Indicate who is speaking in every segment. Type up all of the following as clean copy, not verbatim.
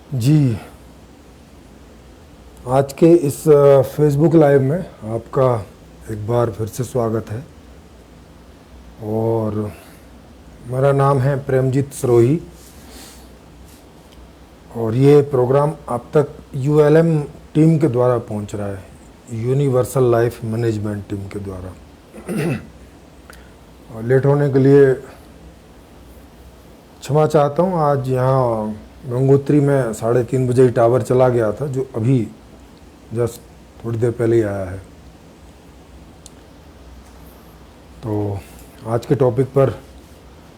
Speaker 1: जी, आज के इस फेसबुक लाइव में आपका एक बार फिर से स्वागत है। और मेरा नाम है प्रेमजीत सरोही और ये प्रोग्राम आप तक यूएलएम टीम के द्वारा पहुंच रहा है, यूनिवर्सल लाइफ मैनेजमेंट टीम के द्वारा। और लेट होने के लिए क्षमा चाहता हूँ। आज यहाँ गंगोत्री में 3:30 बजे ही टावर चला गया था, जो अभी जस्ट थोड़ी देर पहले ही आया है। तो आज के टॉपिक पर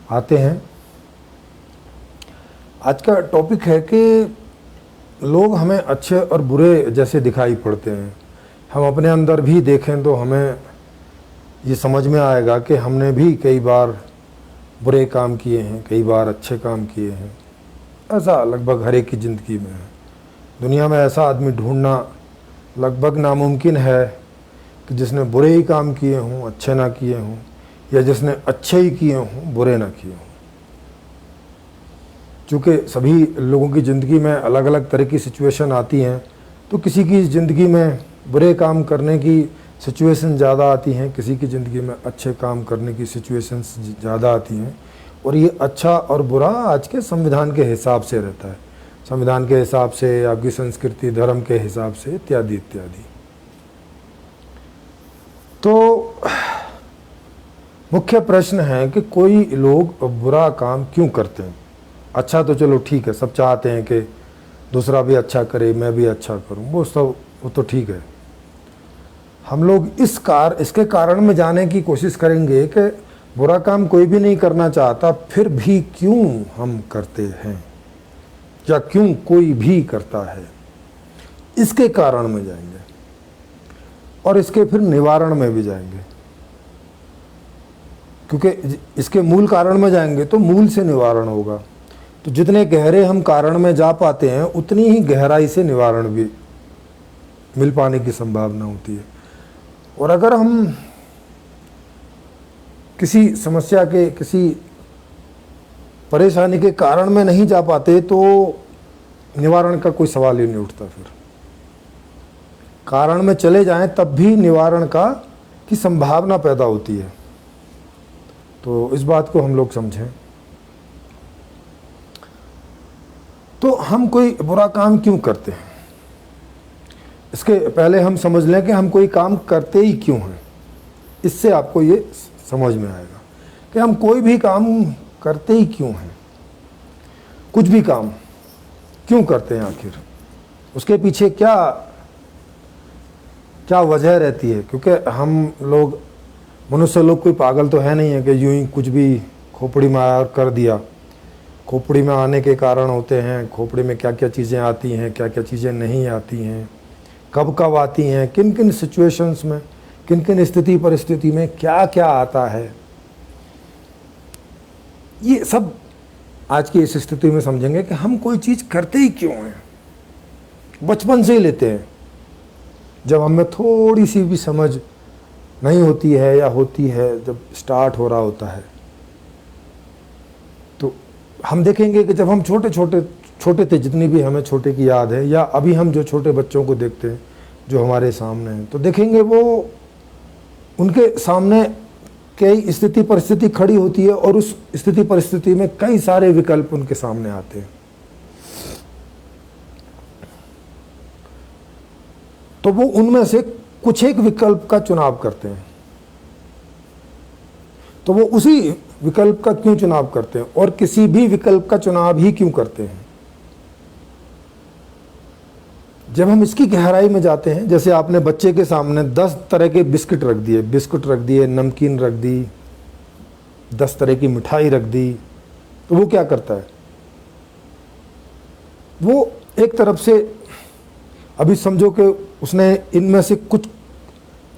Speaker 1: आते हैं। आज का टॉपिक है कि लोग हमें अच्छे और बुरे जैसे दिखाई पड़ते हैं। हम अपने अंदर भी देखें तो हमें ये समझ में आएगा कि हमने भी कई बार बुरे काम किए हैं, कई बार अच्छे काम किए हैं। ऐसा लगभग हर एक की ज़िंदगी में है। दुनिया में ऐसा आदमी ढूंढना लगभग नामुमकिन है कि जिसने बुरे ही काम किए हों, अच्छे ना किए हों, या जिसने अच्छे ही किए हों, बुरे ना किए हों। चूँकि सभी लोगों की ज़िंदगी में अलग अलग तरह की सिचुएशन आती हैं, तो किसी की ज़िंदगी में बुरे काम करने की सिचुएशन ज़्यादा आती हैं, किसी की ज़िंदगी में अच्छे काम करने की सिचुएशंस ज़्यादा आती हैं। और ये अच्छा और बुरा आज के संविधान के हिसाब से रहता है, संविधान के हिसाब से, आपकी संस्कृति धर्म के हिसाब से, इत्यादि इत्यादि। तो मुख्य प्रश्न है कि कोई लोग बुरा काम क्यों करते हैं। अच्छा तो चलो ठीक है, सब चाहते हैं कि दूसरा भी अच्छा करे, मैं भी अच्छा करूं, वो तो ठीक है। हम लोग इसके कारण में जाने की कोशिश करेंगे कि बुरा काम कोई भी नहीं करना चाहता, फिर भी क्यों हम करते हैं, या क्यों कोई भी करता है, इसके कारण में जाएंगे और इसके फिर निवारण में भी जाएंगे। क्योंकि इसके मूल कारण में जाएंगे तो मूल से निवारण होगा। तो जितने गहरे हम कारण में जा पाते हैं, उतनी ही गहराई से निवारण भी मिल पाने की संभावना होती है। और अगर हम किसी समस्या के, किसी परेशानी के कारण में नहीं जा पाते, तो निवारण का कोई सवाल ही नहीं उठता। फिर कारण में चले जाएं तब भी निवारण की संभावना पैदा होती है। तो इस बात को हम लोग समझें। तो हम कोई बुरा काम क्यों करते हैं, इसके पहले हम समझ लें कि हम कोई काम करते ही क्यों हैं। इससे आपको ये समझ में आएगा कि हम कोई भी काम करते ही क्यों हैं। कुछ भी काम क्यों करते हैं, आखिर उसके पीछे क्या क्या वजह रहती है। क्योंकि हम लोग, मनुष्य लोग, कोई पागल तो है नहीं है कि यूं ही कुछ भी खोपड़ी में आया कर दिया। खोपड़ी में आने के कारण होते हैं, खोपड़ी में क्या क्या चीज़ें आती हैं, क्या क्या चीज़ें नहीं आती हैं, कब कब आती हैं, किन किन सिचुएशंस में, किन किन स्थिति परिस्थिति में क्या क्या आता है। ये सब आज की इस स्थिति में समझेंगे कि हम कोई चीज़ करते ही क्यों हैं। बचपन से ही लेते हैं, जब हमें थोड़ी सी भी समझ नहीं होती है या होती है, जब स्टार्ट हो रहा होता है, तो हम देखेंगे कि जब हम छोटे थे, जितनी भी हमें छोटे की याद है, या अभी हम जो छोटे बच्चों को देखते हैं जो हमारे सामने हैं, तो देखेंगे वो उनके सामने कई स्थिति परिस्थिति खड़ी होती है और उस स्थिति परिस्थिति में कई सारे विकल्प उनके सामने आते हैं। तो वो उनमें से कुछ एक विकल्प का चुनाव करते हैं। तो वो उसी विकल्प का क्यों चुनाव करते हैं, और किसी भी विकल्प का चुनाव ही क्यों करते हैं। जब हम इसकी गहराई में जाते हैं, जैसे आपने बच्चे के सामने 10 तरह के बिस्किट रख दिए, नमकीन रख दी, 10 तरह की मिठाई रख दी, तो वो क्या करता है, वो एक तरफ से, अभी समझो कि उसने इनमें से कुछ,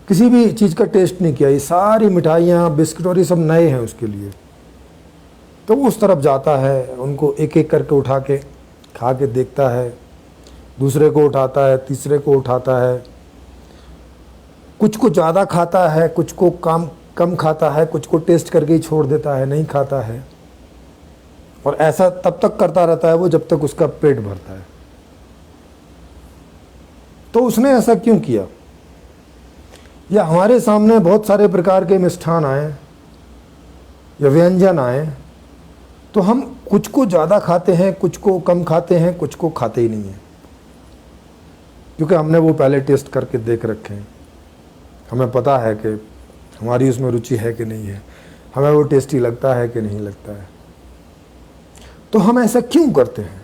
Speaker 1: किसी भी चीज़ का टेस्ट नहीं किया, ये सारी मिठाइयाँ, बिस्किट और ये सब नए हैं उसके लिए, तो वो उस तरफ जाता है, उनको एक एक करके उठा के खा के देखता है, दूसरे को उठाता है, तीसरे को उठाता है, कुछ को ज़्यादा खाता है, कुछ को कम खाता है, कुछ को टेस्ट करके ही छोड़ देता है, नहीं खाता है। और ऐसा तब तक करता रहता है वो जब तक उसका पेट भरता है। तो उसने ऐसा क्यों किया? या हमारे सामने बहुत सारे प्रकार के मिष्ठान आए या व्यंजन आए, तो हम कुछ को ज़्यादा खाते हैं, कुछ को कम खाते हैं, कुछ को खाते ही नहीं हैं, क्योंकि हमने वो पहले टेस्ट करके देख रखे हैं। हमें पता है कि हमारी उसमें रुचि है कि नहीं है, हमें वो टेस्टी लगता है कि नहीं लगता है। तो हम ऐसा क्यों करते हैं?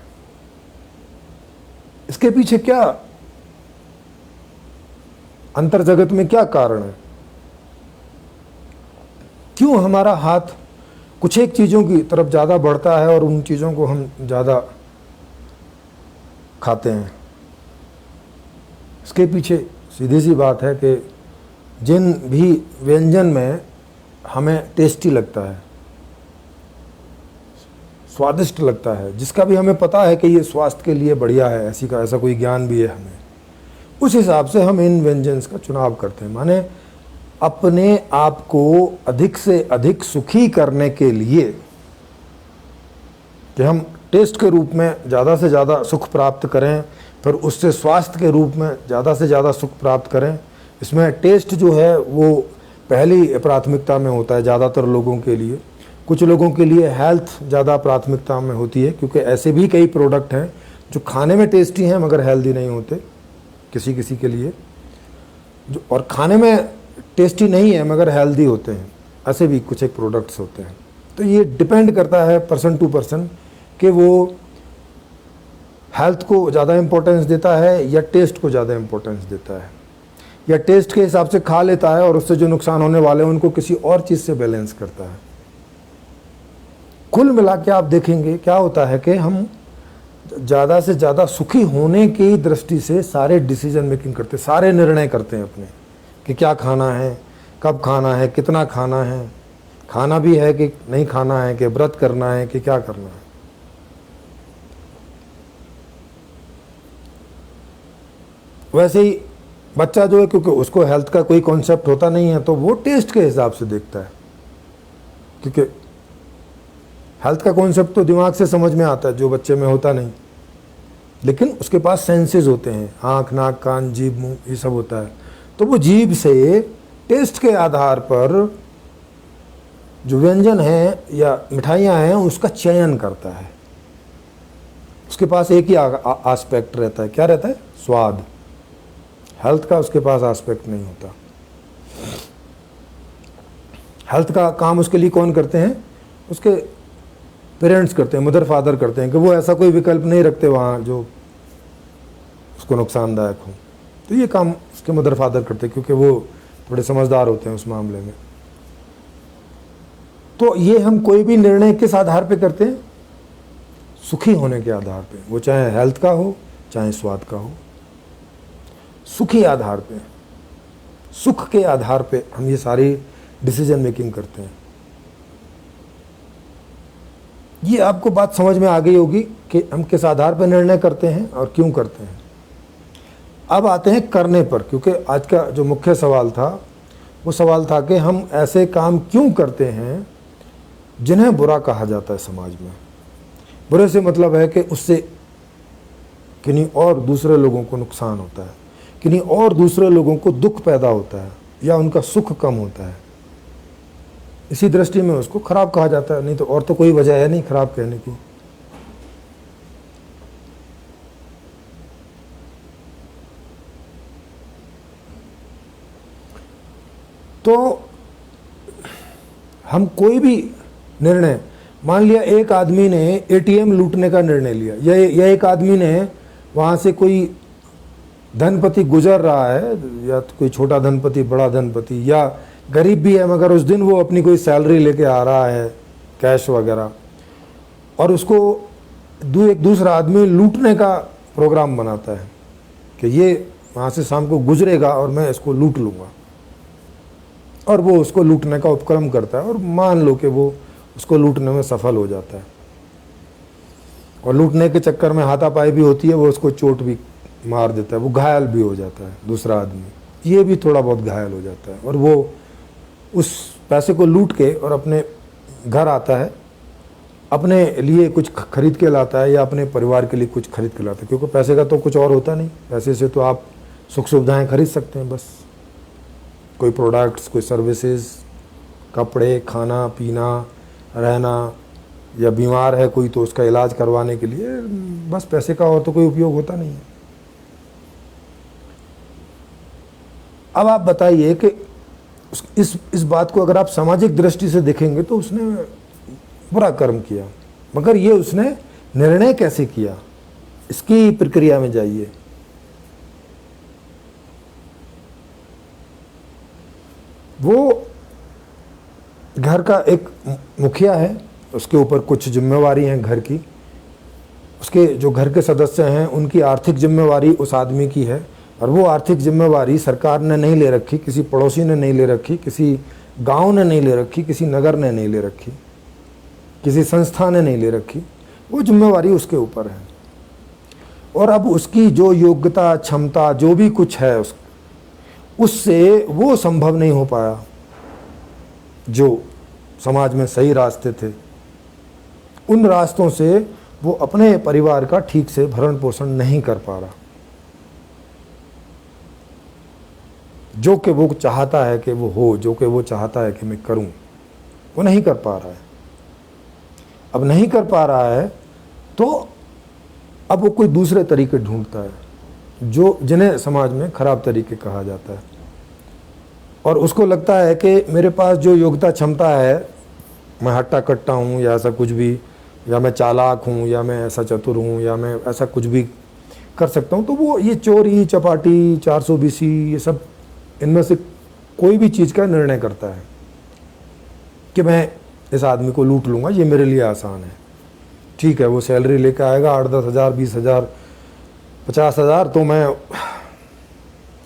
Speaker 1: इसके पीछे क्या अंतर जगत में क्या कारण है? क्यों हमारा हाथ कुछ एक चीज़ों की तरफ ज़्यादा बढ़ता है और उन चीज़ों को हम ज़्यादा खाते हैं? इसके पीछे सीधी सी बात है कि जिन भी व्यंजन में हमें टेस्टी लगता है, स्वादिष्ट लगता है, जिसका भी हमें पता है कि ये स्वास्थ्य के लिए बढ़िया है, ऐसा कोई ज्ञान भी है हमें, उस हिसाब से हम इन व्यंजन का चुनाव करते हैं। माने अपने आप को अधिक से अधिक सुखी करने के लिए कि हम टेस्ट के रूप में ज़्यादा से ज़्यादा सुख प्राप्त करें, फिर उससे स्वास्थ्य के रूप में ज़्यादा से ज़्यादा सुख प्राप्त करें। इसमें टेस्ट जो है वो पहली प्राथमिकता में होता है ज़्यादातर लोगों के लिए। कुछ लोगों के लिए हेल्थ ज़्यादा प्राथमिकता में होती है, क्योंकि ऐसे भी कई प्रोडक्ट हैं जो खाने में टेस्टी हैं मगर हेल्दी नहीं होते किसी किसी के लिए, जो और खाने में टेस्टी नहीं है मगर हेल्दी होते हैं। ऐसे भी कुछ एक प्रोडक्ट्स होते हैं। तो ये डिपेंड करता है पर्सन टू पर्सन कि वो हेल्थ को ज़्यादा इम्पोर्टेंस देता है या टेस्ट को ज़्यादा इम्पोर्टेंस देता है, या टेस्ट के हिसाब से खा लेता है और उससे जो नुकसान होने वाले हैं उनको किसी और चीज़ से बैलेंस करता है। कुल मिला के आप देखेंगे क्या होता है कि हम ज़्यादा से ज़्यादा सुखी होने की दृष्टि से सारे डिसीजन मेकिंग करते, सारे निर्णय करते हैं अपने कि क्या खाना है, कब खाना है, कितना खाना है, खाना भी है कि नहीं खाना है, कि व्रत करना है कि क्या करना है। वैसे ही बच्चा जो है, क्योंकि उसको हेल्थ का कोई कॉन्सेप्ट होता नहीं है, तो वो टेस्ट के हिसाब से देखता है, क्योंकि हेल्थ का कॉन्सेप्ट तो दिमाग से समझ में आता है, जो बच्चे में होता नहीं। लेकिन उसके पास सेंसेस होते हैं, आँख, नाक, कान, जीभ, मुंह, ये सब होता है। तो वो जीभ से टेस्ट के आधार पर जो व्यंजन है या मिठाइयाँ हैं उसका चयन करता है। उसके पास एक ही आस्पेक्ट रहता है, क्या रहता है? स्वाद। हेल्थ का उसके पास आस्पेक्ट नहीं होता। हेल्थ का काम उसके लिए कौन करते हैं? उसके पेरेंट्स करते हैं, मदर फादर करते हैं, कि वो ऐसा कोई विकल्प नहीं रखते वहाँ जो उसको नुकसानदायक हो। तो ये काम उसके मदर फादर करते हैं, क्योंकि वो थोड़े समझदार होते हैं उस मामले में। तो ये हम कोई भी निर्णय किस आधार पे करते हैं? सुखी होने के आधार पे, वो चाहे हेल्थ का हो चाहे स्वाद का हो। सुखी आधार पे, सुख के आधार पे हम ये सारी डिसीजन मेकिंग करते हैं। ये आपको बात समझ में आ गई होगी कि हम किस आधार पर निर्णय करते हैं और क्यों करते हैं। अब आते हैं करने पर, क्योंकि आज का जो मुख्य सवाल था वो सवाल था कि हम ऐसे काम क्यों करते हैं जिन्हें बुरा कहा जाता है समाज में। बुरे से मतलब है कि उससे किन्हीं और दूसरे लोगों को नुकसान होता है, किन्हीं और दूसरे लोगों को दुख पैदा होता है या उनका सुख कम होता है। इसी दृष्टि में उसको खराब कहा जाता है, नहीं तो और तो कोई वजह है नहीं खराब कहने की। तो हम कोई भी निर्णय, मान लिया एक आदमी ने एटीएम लूटने का निर्णय लिया, या एक आदमी ने वहाँ से कोई धनपति गुजर रहा है, या तो कोई छोटा धनपति, बड़ा धनपति, या गरीब भी है मगर उस दिन वो अपनी कोई सैलरी लेके आ रहा है, कैश वगैरह, और उसको एक दूसरा आदमी लूटने का प्रोग्राम बनाता है कि ये वहाँ से शाम को गुजरेगा और मैं इसको लूट लूँगा, और वो उसको लूटने का उपक्रम करता है, और मान लो कि वो उसको लूटने में सफल हो जाता है, और लूटने के चक्कर में हाथापाई भी होती है, वो उसको चोट भी मार देता है, वो घायल भी हो जाता है, दूसरा आदमी ये भी थोड़ा बहुत घायल हो जाता है, और वो उस पैसे को लूट के और अपने घर आता है, अपने लिए कुछ खरीद के लाता है या अपने परिवार के लिए कुछ खरीद के लाता है, क्योंकि पैसे का तो कुछ और होता नहीं, पैसे से तो आप सुख सुविधाएं खरीद सकते हैं बस, कोई प्रोडक्ट्स, कोई सर्विसेज, कपड़े, खाना पीना, रहना, या बीमार है कोई तो उसका इलाज करवाने के लिए बस पैसे का और तो कोई उपयोग होता नहीं है। अब आप बताइए कि इस बात को अगर आप सामाजिक दृष्टि से देखेंगे तो उसने बुरा कर्म किया, मगर ये उसने निर्णय कैसे किया, इसकी प्रक्रिया में जाइए। वो घर का एक मुखिया है, उसके ऊपर कुछ जिम्मेवारी हैं घर की, उसके जो घर के सदस्य हैं उनकी आर्थिक जिम्मेवारी उस आदमी की है, और वो आर्थिक जिम्मेवारी सरकार ने नहीं ले रखी, किसी पड़ोसी ने नहीं ले रखी, किसी गांव ने नहीं ले रखी, किसी नगर ने नहीं ले रखी, किसी संस्था ने नहीं ले रखी, वो जिम्मेवारी उसके ऊपर है। और अब उसकी जो योग्यता, क्षमता, जो भी कुछ है उससे वो संभव नहीं हो पाया। जो समाज में सही रास्ते थे, उन रास्तों से वो अपने परिवार का ठीक से भरण पोषण नहीं कर पा रहा। जो कि वो चाहता है कि वो हो, जो कि वो चाहता है कि मैं करूं, वो नहीं कर पा रहा है। अब नहीं कर पा रहा है तो अब वो कोई दूसरे तरीके ढूंढता है, जिन्हें समाज में खराब तरीके कहा जाता है। और उसको लगता है कि मेरे पास जो योग्यता क्षमता है, मैं हट्टा कट्टा हूँ या ऐसा कुछ भी, या मैं चालाक हूँ, या मैं ऐसा चतुर हूँ, या मैं ऐसा कुछ भी कर सकता हूँ, तो वो ये चोरी चपाटी 420 ये सब, इनमें से कोई भी चीज़ का निर्णय करता है कि मैं इस आदमी को लूट लूँगा, ये मेरे लिए आसान है। ठीक है, वो सैलरी लेकर आएगा 8-10 हज़ार, 20 हज़ार, 50 हज़ार, तो मैं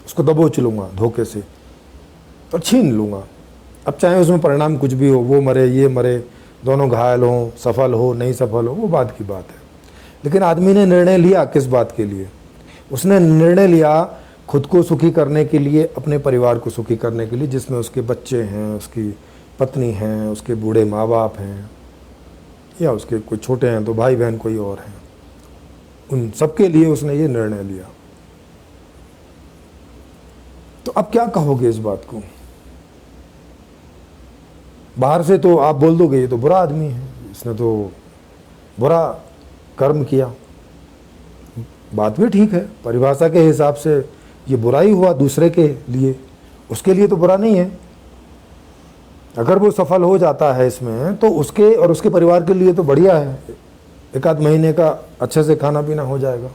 Speaker 1: उसको दबोच लूँगा धोखे से और छीन लूँगा। अब चाहे उसमें परिणाम कुछ भी हो, वो मरे, ये मरे, दोनों घायल हों, सफल हो, नहीं सफल हो, वो बात की बात है। लेकिन आदमी ने निर्णय लिया किस बात के लिए? उसने निर्णय लिया खुद को सुखी करने के लिए, अपने परिवार को सुखी करने के लिए, जिसमें उसके बच्चे हैं, उसकी पत्नी हैं, उसके बूढ़े माँ बाप हैं, या उसके कोई छोटे हैं तो भाई बहन कोई और हैं। उन सबके लिए उसने ये निर्णय लिया। तो अब क्या कहोगे इस बात को? बाहर से तो आप बोल दोगे ये तो बुरा आदमी है, इसने तो बुरा कर्म किया। बात भी ठीक है, परिभाषा के हिसाब से ये बुरा ही हुआ दूसरे के लिए, उसके लिए तो बुरा नहीं है। अगर वो सफल हो जाता है इसमें तो उसके और उसके परिवार के लिए तो बढ़िया है, 1-8 महीने का अच्छे से खाना पीना हो जाएगा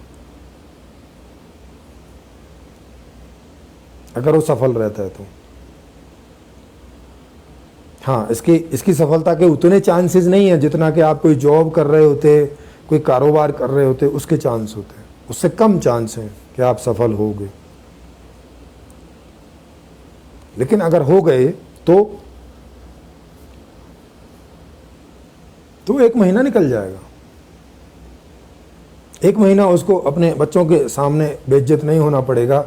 Speaker 1: अगर वो सफल रहता है तो। हाँ, इसकी सफलता के उतने चांसेस नहीं है जितना कि आप कोई जॉब कर रहे होते, कोई कारोबार कर रहे होते, उसके चांस होते हैं। उससे कम चांस हैं कि आप सफल होगे। लेकिन अगर हो गए तो 1 महीना निकल जाएगा। 1 महीना उसको अपने बच्चों के सामने बेइज्जत नहीं होना पड़ेगा,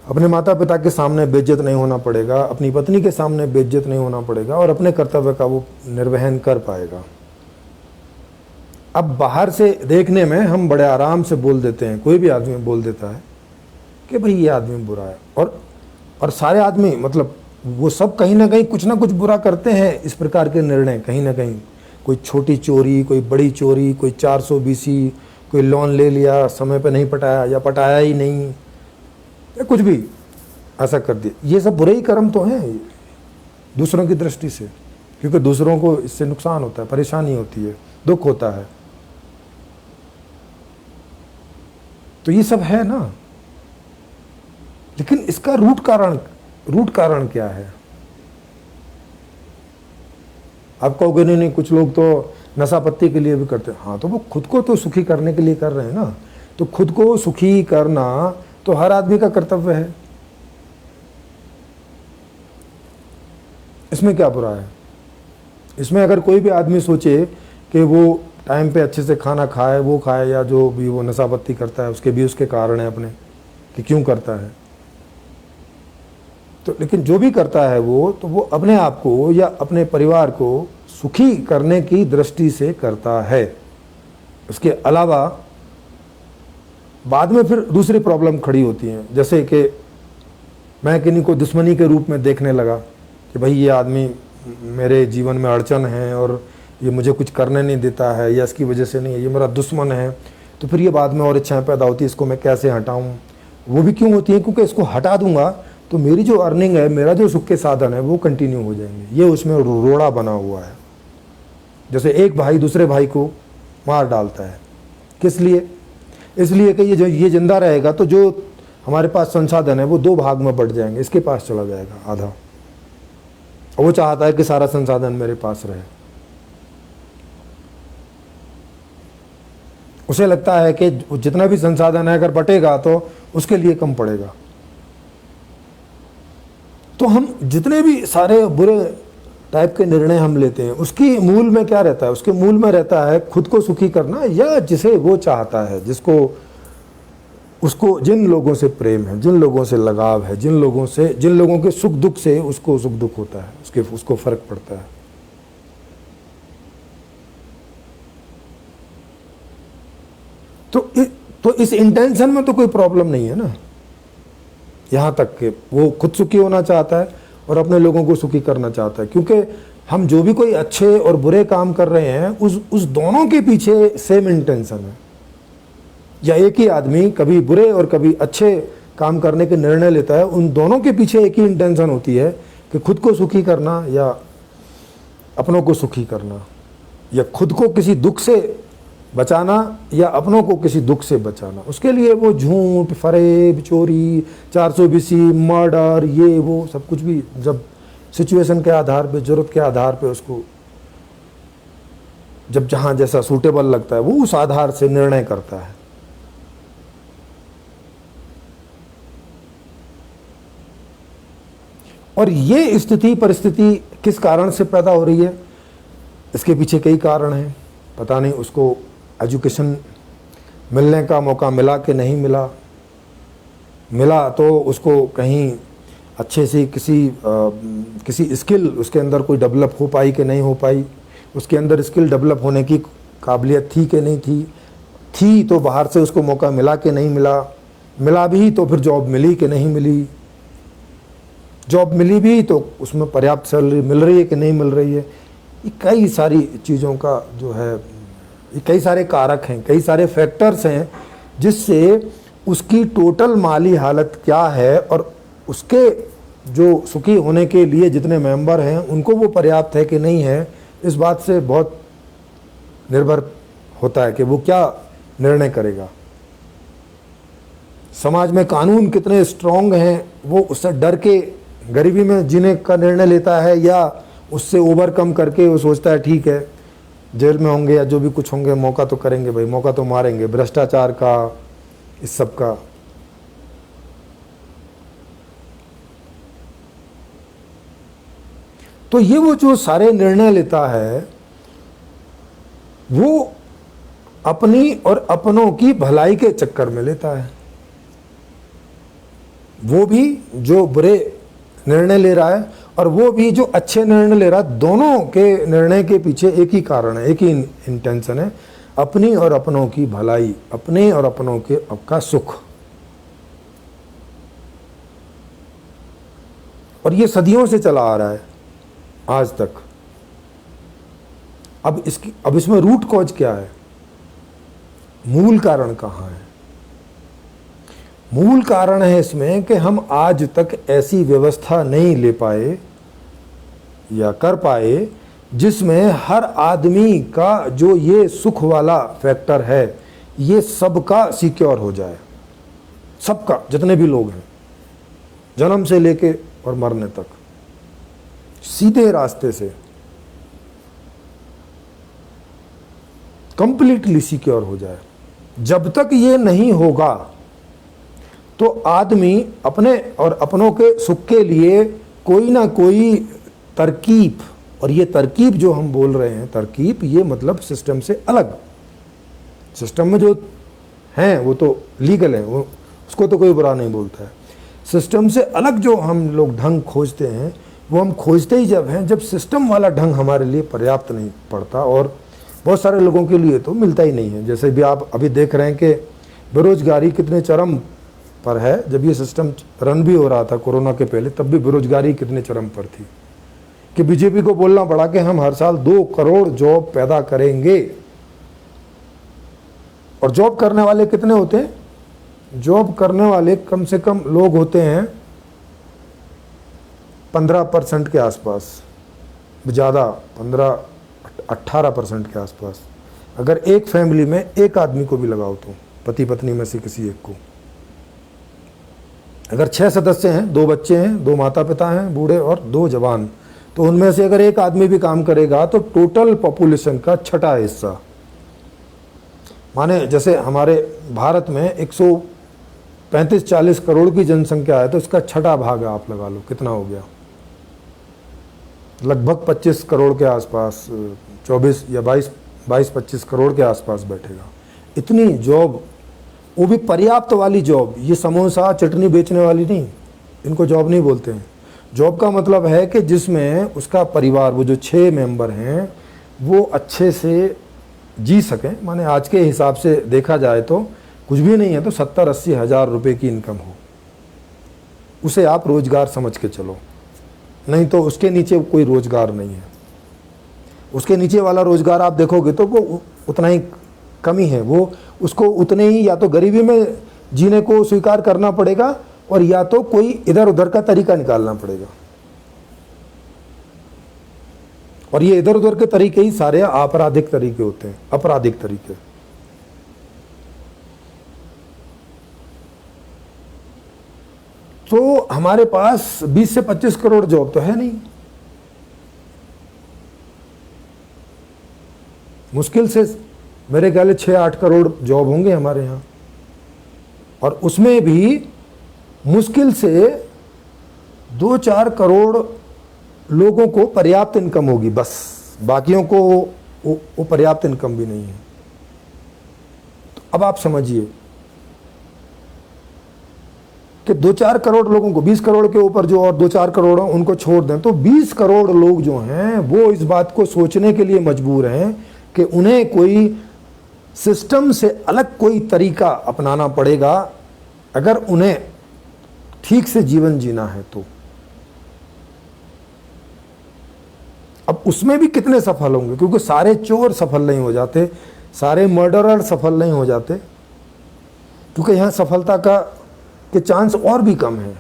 Speaker 1: अपने माता पिता के सामने बेइज्जत नहीं होना पड़ेगा, अपनी पत्नी के सामने बेइज्जत नहीं होना पड़ेगा, और अपने कर्तव्य का वो निर्वहन कर पाएगा। अब बाहर से देखने में हम बड़े आराम से बोल देते हैं, कोई भी आदमी बोल देता है कि भाई ये आदमी बुरा है, और सारे आदमी, मतलब वो सब कहीं ना कहीं कुछ ना कुछ बुरा करते हैं। इस प्रकार के निर्णय कहीं ना कहीं, कोई छोटी चोरी, कोई बड़ी चोरी, कोई 420, कोई लोन ले लिया, समय पे नहीं पटाया या पटाया ही नहीं, या कुछ भी ऐसा कर दिया, ये सब बुरे ही कर्म तो हैं दूसरों की दृष्टि से, क्योंकि दूसरों को इससे नुकसान होता है, परेशानी होती है, दुख होता है। तो ये सब है ना। लेकिन इसका रूट कारण क्या है? आप कहोगे नहीं, कुछ लोग तो नशा पत्ती के लिए भी करते हैं। हाँ, तो वो खुद को तो सुखी करने के लिए कर रहे हैं ना। तो खुद को सुखी करना तो हर आदमी का कर्तव्य है, इसमें क्या बुरा है? इसमें अगर कोई भी आदमी सोचे कि वो टाइम पे अच्छे से खाना खाए, वो खाए, या जो भी वो नशा पत्ती करता है उसके भी उसके कारण है अपने कि क्यों करता है। तो लेकिन जो भी करता है तो वो अपने आप को या अपने परिवार को सुखी करने की दृष्टि से करता है। उसके अलावा बाद में फिर दूसरी प्रॉब्लम खड़ी होती हैं, जैसे कि मैं किन्हीं को दुश्मनी के रूप में देखने लगा कि भाई ये आदमी मेरे जीवन में अड़चन है और ये मुझे कुछ करने नहीं देता है, या इसकी वजह से नहीं है, ये मेरा दुश्मन है। तो फिर ये बाद में और इच्छाएं पैदा होती है, इसको मैं कैसे हटाऊं। वो भी क्यों होती है? क्योंकि इसको हटा दूंगा तो मेरी जो अर्निंग है, मेरा जो सुख के साधन है, वो कंटिन्यू हो जाएंगे। ये उसमें रोड़ा बना हुआ है। जैसे एक भाई दूसरे भाई को मार डालता है, किस लिए? इसलिए कि ये जिंदा रहेगा तो जो हमारे पास संसाधन है वो दो भाग में बढ़ जाएंगे, इसके पास चला जाएगा आधा, और वो चाहता है कि सारा संसाधन मेरे पास रहे। उसे लगता है कि जितना भी संसाधन है अगर बटेगा तो उसके लिए कम पड़ेगा। तो हम जितने भी सारे बुरे टाइप के निर्णय हम लेते हैं, उसकी मूल में क्या रहता है? उसके मूल में रहता है खुद को सुखी करना, या जिसे वो चाहता है, जिसको उसको जिन लोगों से प्रेम है, जिन लोगों से लगाव है, जिन लोगों के सुख दुख से उसको सुख दुख होता है, उसको फर्क पड़ता है। तो इस इंटेंशन में तो कोई प्रॉब्लम नहीं है ना, यहां तक कि वो खुद सुखी होना चाहता है और अपने लोगों को सुखी करना चाहता है। क्योंकि हम जो भी कोई अच्छे और बुरे काम कर रहे हैं, उस दोनों के पीछे सेम इंटेंशन है। या एक ही आदमी कभी बुरे और कभी अच्छे काम करने के निर्णय लेता है, उन दोनों के पीछे एक ही इंटेंशन होती है कि खुद को सुखी करना या अपनों को सुखी करना, या खुद को किसी दुख से बचाना या अपनों को किसी दुख से बचाना। उसके लिए वो झूठ, फरेब, चोरी, 420, मर्डर, ये वो सब कुछ भी जब सिचुएशन के आधार पे, जरूरत के आधार पे, उसको जब जहां जैसा सूटेबल लगता है वो उस आधार से निर्णय करता है। और ये स्थिति परिस्थिति किस कारण से पैदा हो रही है? इसके पीछे कई कारण हैं। पता नहीं उसको एजुकेशन मिलने का मौका मिला कि नहीं मिला तो उसको कहीं अच्छे से किसी स्किल उसके अंदर कोई डेवलप हो पाई कि नहीं हो पाई, उसके अंदर स्किल डेवलप होने की काबिलियत थी कि नहीं थी तो बाहर से उसको मौका मिला कि नहीं मिला भी तो फिर जॉब मिली कि नहीं मिली, जॉब मिली भी तो उसमें पर्याप्त सैलरी मिल रही है कि नहीं मिल रही है। ये कई सारी चीज़ों का जो है, ये कई सारे कारक हैं, कई सारे फैक्टर्स हैं जिससे उसकी टोटल माली हालत क्या है और उसके जो सुखी होने के लिए जितने मेंबर हैं उनको वो पर्याप्त है कि नहीं है, इस बात से बहुत निर्भर होता है कि वो क्या निर्णय करेगा। समाज में कानून कितने स्ट्रांग हैं, वो उससे डर के गरीबी में जीने का निर्णय लेता है, या उससे ओवरकम करके वो सोचता है ठीक है जेल में होंगे या जो भी कुछ होंगे, मौका तो करेंगे भाई, मौका तो मारेंगे, भ्रष्टाचार का, इस सब का। तो ये वो जो सारे निर्णय लेता है वो अपनी और अपनों की भलाई के चक्कर में लेता है। वो भी जो बुरे निर्णय ले रहा है और वो भी जो अच्छे निर्णय ले रहा है, दोनों के निर्णय के पीछे एक ही कारण है, एक ही इंटेंशन है, अपनी और अपनों की भलाई, अपने और अपनों के का सुख। और ये सदियों से चला आ रहा है आज तक। अब इसमें रूट कॉज क्या है? मूल कारण कहाँ है? मूल कारण है इसमें कि हम आज तक ऐसी व्यवस्था नहीं ले पाए या कर पाए जिसमें हर आदमी का जो ये सुख वाला फैक्टर है ये सबका सिक्योर हो जाए, सबका, जितने भी लोग हैं, जन्म से लेके और मरने तक, सीधे रास्ते से कंप्लीटली सिक्योर हो जाए। जब तक ये नहीं होगा तो आदमी अपने और अपनों के सुख के लिए कोई ना कोई तरकीब, और ये तरकीब जो हम बोल रहे हैं, तरकीब ये मतलब सिस्टम से अलग, सिस्टम में जो हैं वो तो लीगल है, वो उसको तो कोई बुरा नहीं बोलता है। सिस्टम से अलग जो हम लोग ढंग खोजते हैं वो हम खोजते ही जब हैं जब सिस्टम वाला ढंग हमारे लिए पर्याप्त नहीं पड़ता, और बहुत सारे लोगों के लिए तो मिलता ही नहीं है। जैसे भी आप अभी देख रहे हैं कि बेरोजगारी कितने चरम पर है। जब ये सिस्टम रन भी हो रहा था कोरोना के पहले, तब भी बेरोजगारी कितने चरम पर थी कि बीजेपी को बोलना पड़ा कि हम हर साल 2 करोड़ जॉब पैदा करेंगे। और जॉब करने वाले कितने होते हैं? जॉब करने वाले कम से कम लोग होते हैं 15% के आसपास, ज़्यादा 15-18% के आसपास। अगर एक फैमिली में एक आदमी को भी लगाओ तो, पति पत्नी में से किसी एक को, अगर 6 सदस्य हैं, 2 बच्चे हैं, 2 माता पिता हैं बूढ़े और 2 जवान, तो उनमें से अगर एक आदमी भी काम करेगा तो टोटल पॉपुलेशन का छठा हिस्सा, माने जैसे हमारे भारत में 135-40 करोड़ की जनसंख्या है, तो इसका छठा भाग आप लगा लो कितना हो गया, लगभग 25 करोड़ के आसपास, 24 या 22-25 करोड़ के आसपास बैठेगा। इतनी जॉब, वो भी पर्याप्त वाली जॉब, ये समोसा चटनी बेचने वाली नहीं, इनको जॉब नहीं बोलते हैं। जॉब का मतलब है कि जिसमें उसका परिवार, वो जो 6 मेंबर हैं, वो अच्छे से जी सकें। माने आज के हिसाब से देखा जाए तो कुछ भी नहीं है तो 70-80 हज़ार रुपये की इनकम हो, उसे आप रोजगार समझ के चलो, नहीं तो उसके नीचे कोई रोजगार नहीं है। उसके नीचे वाला रोजगार आप देखोगे तो वो उतना ही कमी है, वो उसको उतने ही या तो गरीबी में जीने को स्वीकार करना पड़ेगा और या तो कोई इधर उधर का तरीका निकालना पड़ेगा। और ये इधर उधर के तरीके ही सारे आपराधिक तरीके होते हैं, आपराधिक तरीके। तो हमारे पास 20 से 25 करोड़ जॉब तो है नहीं, मुश्किल से मेरे ख्याल 6-8 करोड़ जॉब होंगे हमारे यहाँ, और उसमें भी मुश्किल से 2-4 करोड़ लोगों को पर्याप्त इनकम होगी, बस बाकियों को वो पर्याप्त इनकम भी नहीं है। तो अब आप समझिए कि 2-4 करोड़ लोगों को, 20 करोड़ के ऊपर जो और 2-4 करोड़ उनको छोड़ दें, तो 20 करोड़ लोग जो हैं वो इस बात को सोचने के लिए मजबूर हैं कि उन्हें कोई सिस्टम से अलग कोई तरीका अपनाना पड़ेगा अगर उन्हें ठीक से जीवन जीना है तो। अब उसमें भी कितने सफल होंगे, क्योंकि सारे चोर सफल नहीं हो जाते, सारे मर्डरर सफल नहीं हो जाते, क्योंकि यहाँ सफलता के चांस और भी कम है,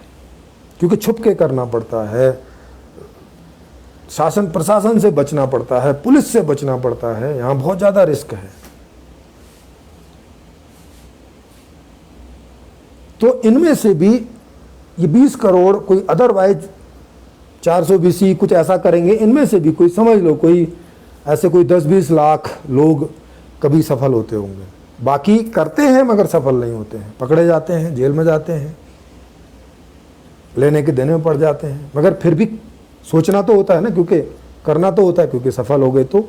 Speaker 1: क्योंकि छुप के करना पड़ता है, शासन प्रशासन से बचना पड़ता है, पुलिस से बचना पड़ता है, यहाँ बहुत ज़्यादा रिस्क है। तो इनमें से भी ये 20 करोड़ कोई अदरवाइज 420 कुछ ऐसा करेंगे, इनमें से भी कोई समझ लो कोई ऐसे कोई 10-20 लाख लोग कभी सफल होते होंगे। बाकी करते हैं मगर सफल नहीं होते हैं, पकड़े जाते हैं, जेल में जाते हैं, लेने के देने में पड़ जाते हैं, मगर फिर भी सोचना तो होता है ना, क्योंकि करना तो होता है, क्योंकि सफल हो गए तो।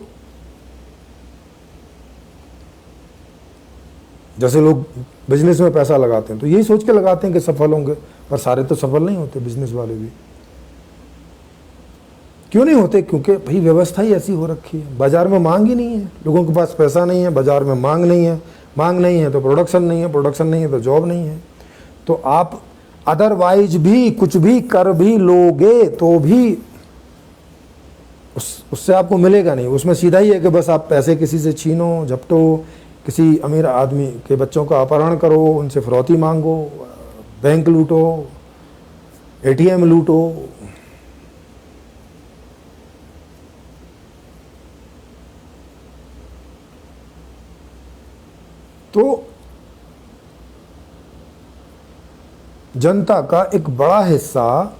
Speaker 1: जैसे लोग बिजनेस में पैसा लगाते हैं तो यही सोच के लगाते हैं कि सफल होंगे, पर सारे तो सफल नहीं होते बिजनेस वाले भी। क्यों नहीं होते? क्योंकि भाई व्यवस्था ही ऐसी हो रखी है, बाजार में मांग ही नहीं है, लोगों के पास पैसा नहीं है, बाजार में मांग नहीं है, मांग नहीं है तो प्रोडक्शन नहीं है, प्रोडक्शन नहीं है तो जॉब नहीं है। तो आप अदरवाइज भी कुछ भी कर भी लोगे तो भी उससे आपको मिलेगा नहीं। उसमें सीधा ही है कि बस आप पैसे किसी से छीनो, झपटो, किसी अमीर आदमी के बच्चों का अपहरण करो, उनसे फिरौती मांगो, बैंक लूटो, एटीएम लूटो। तो जनता का एक बड़ा हिस्सा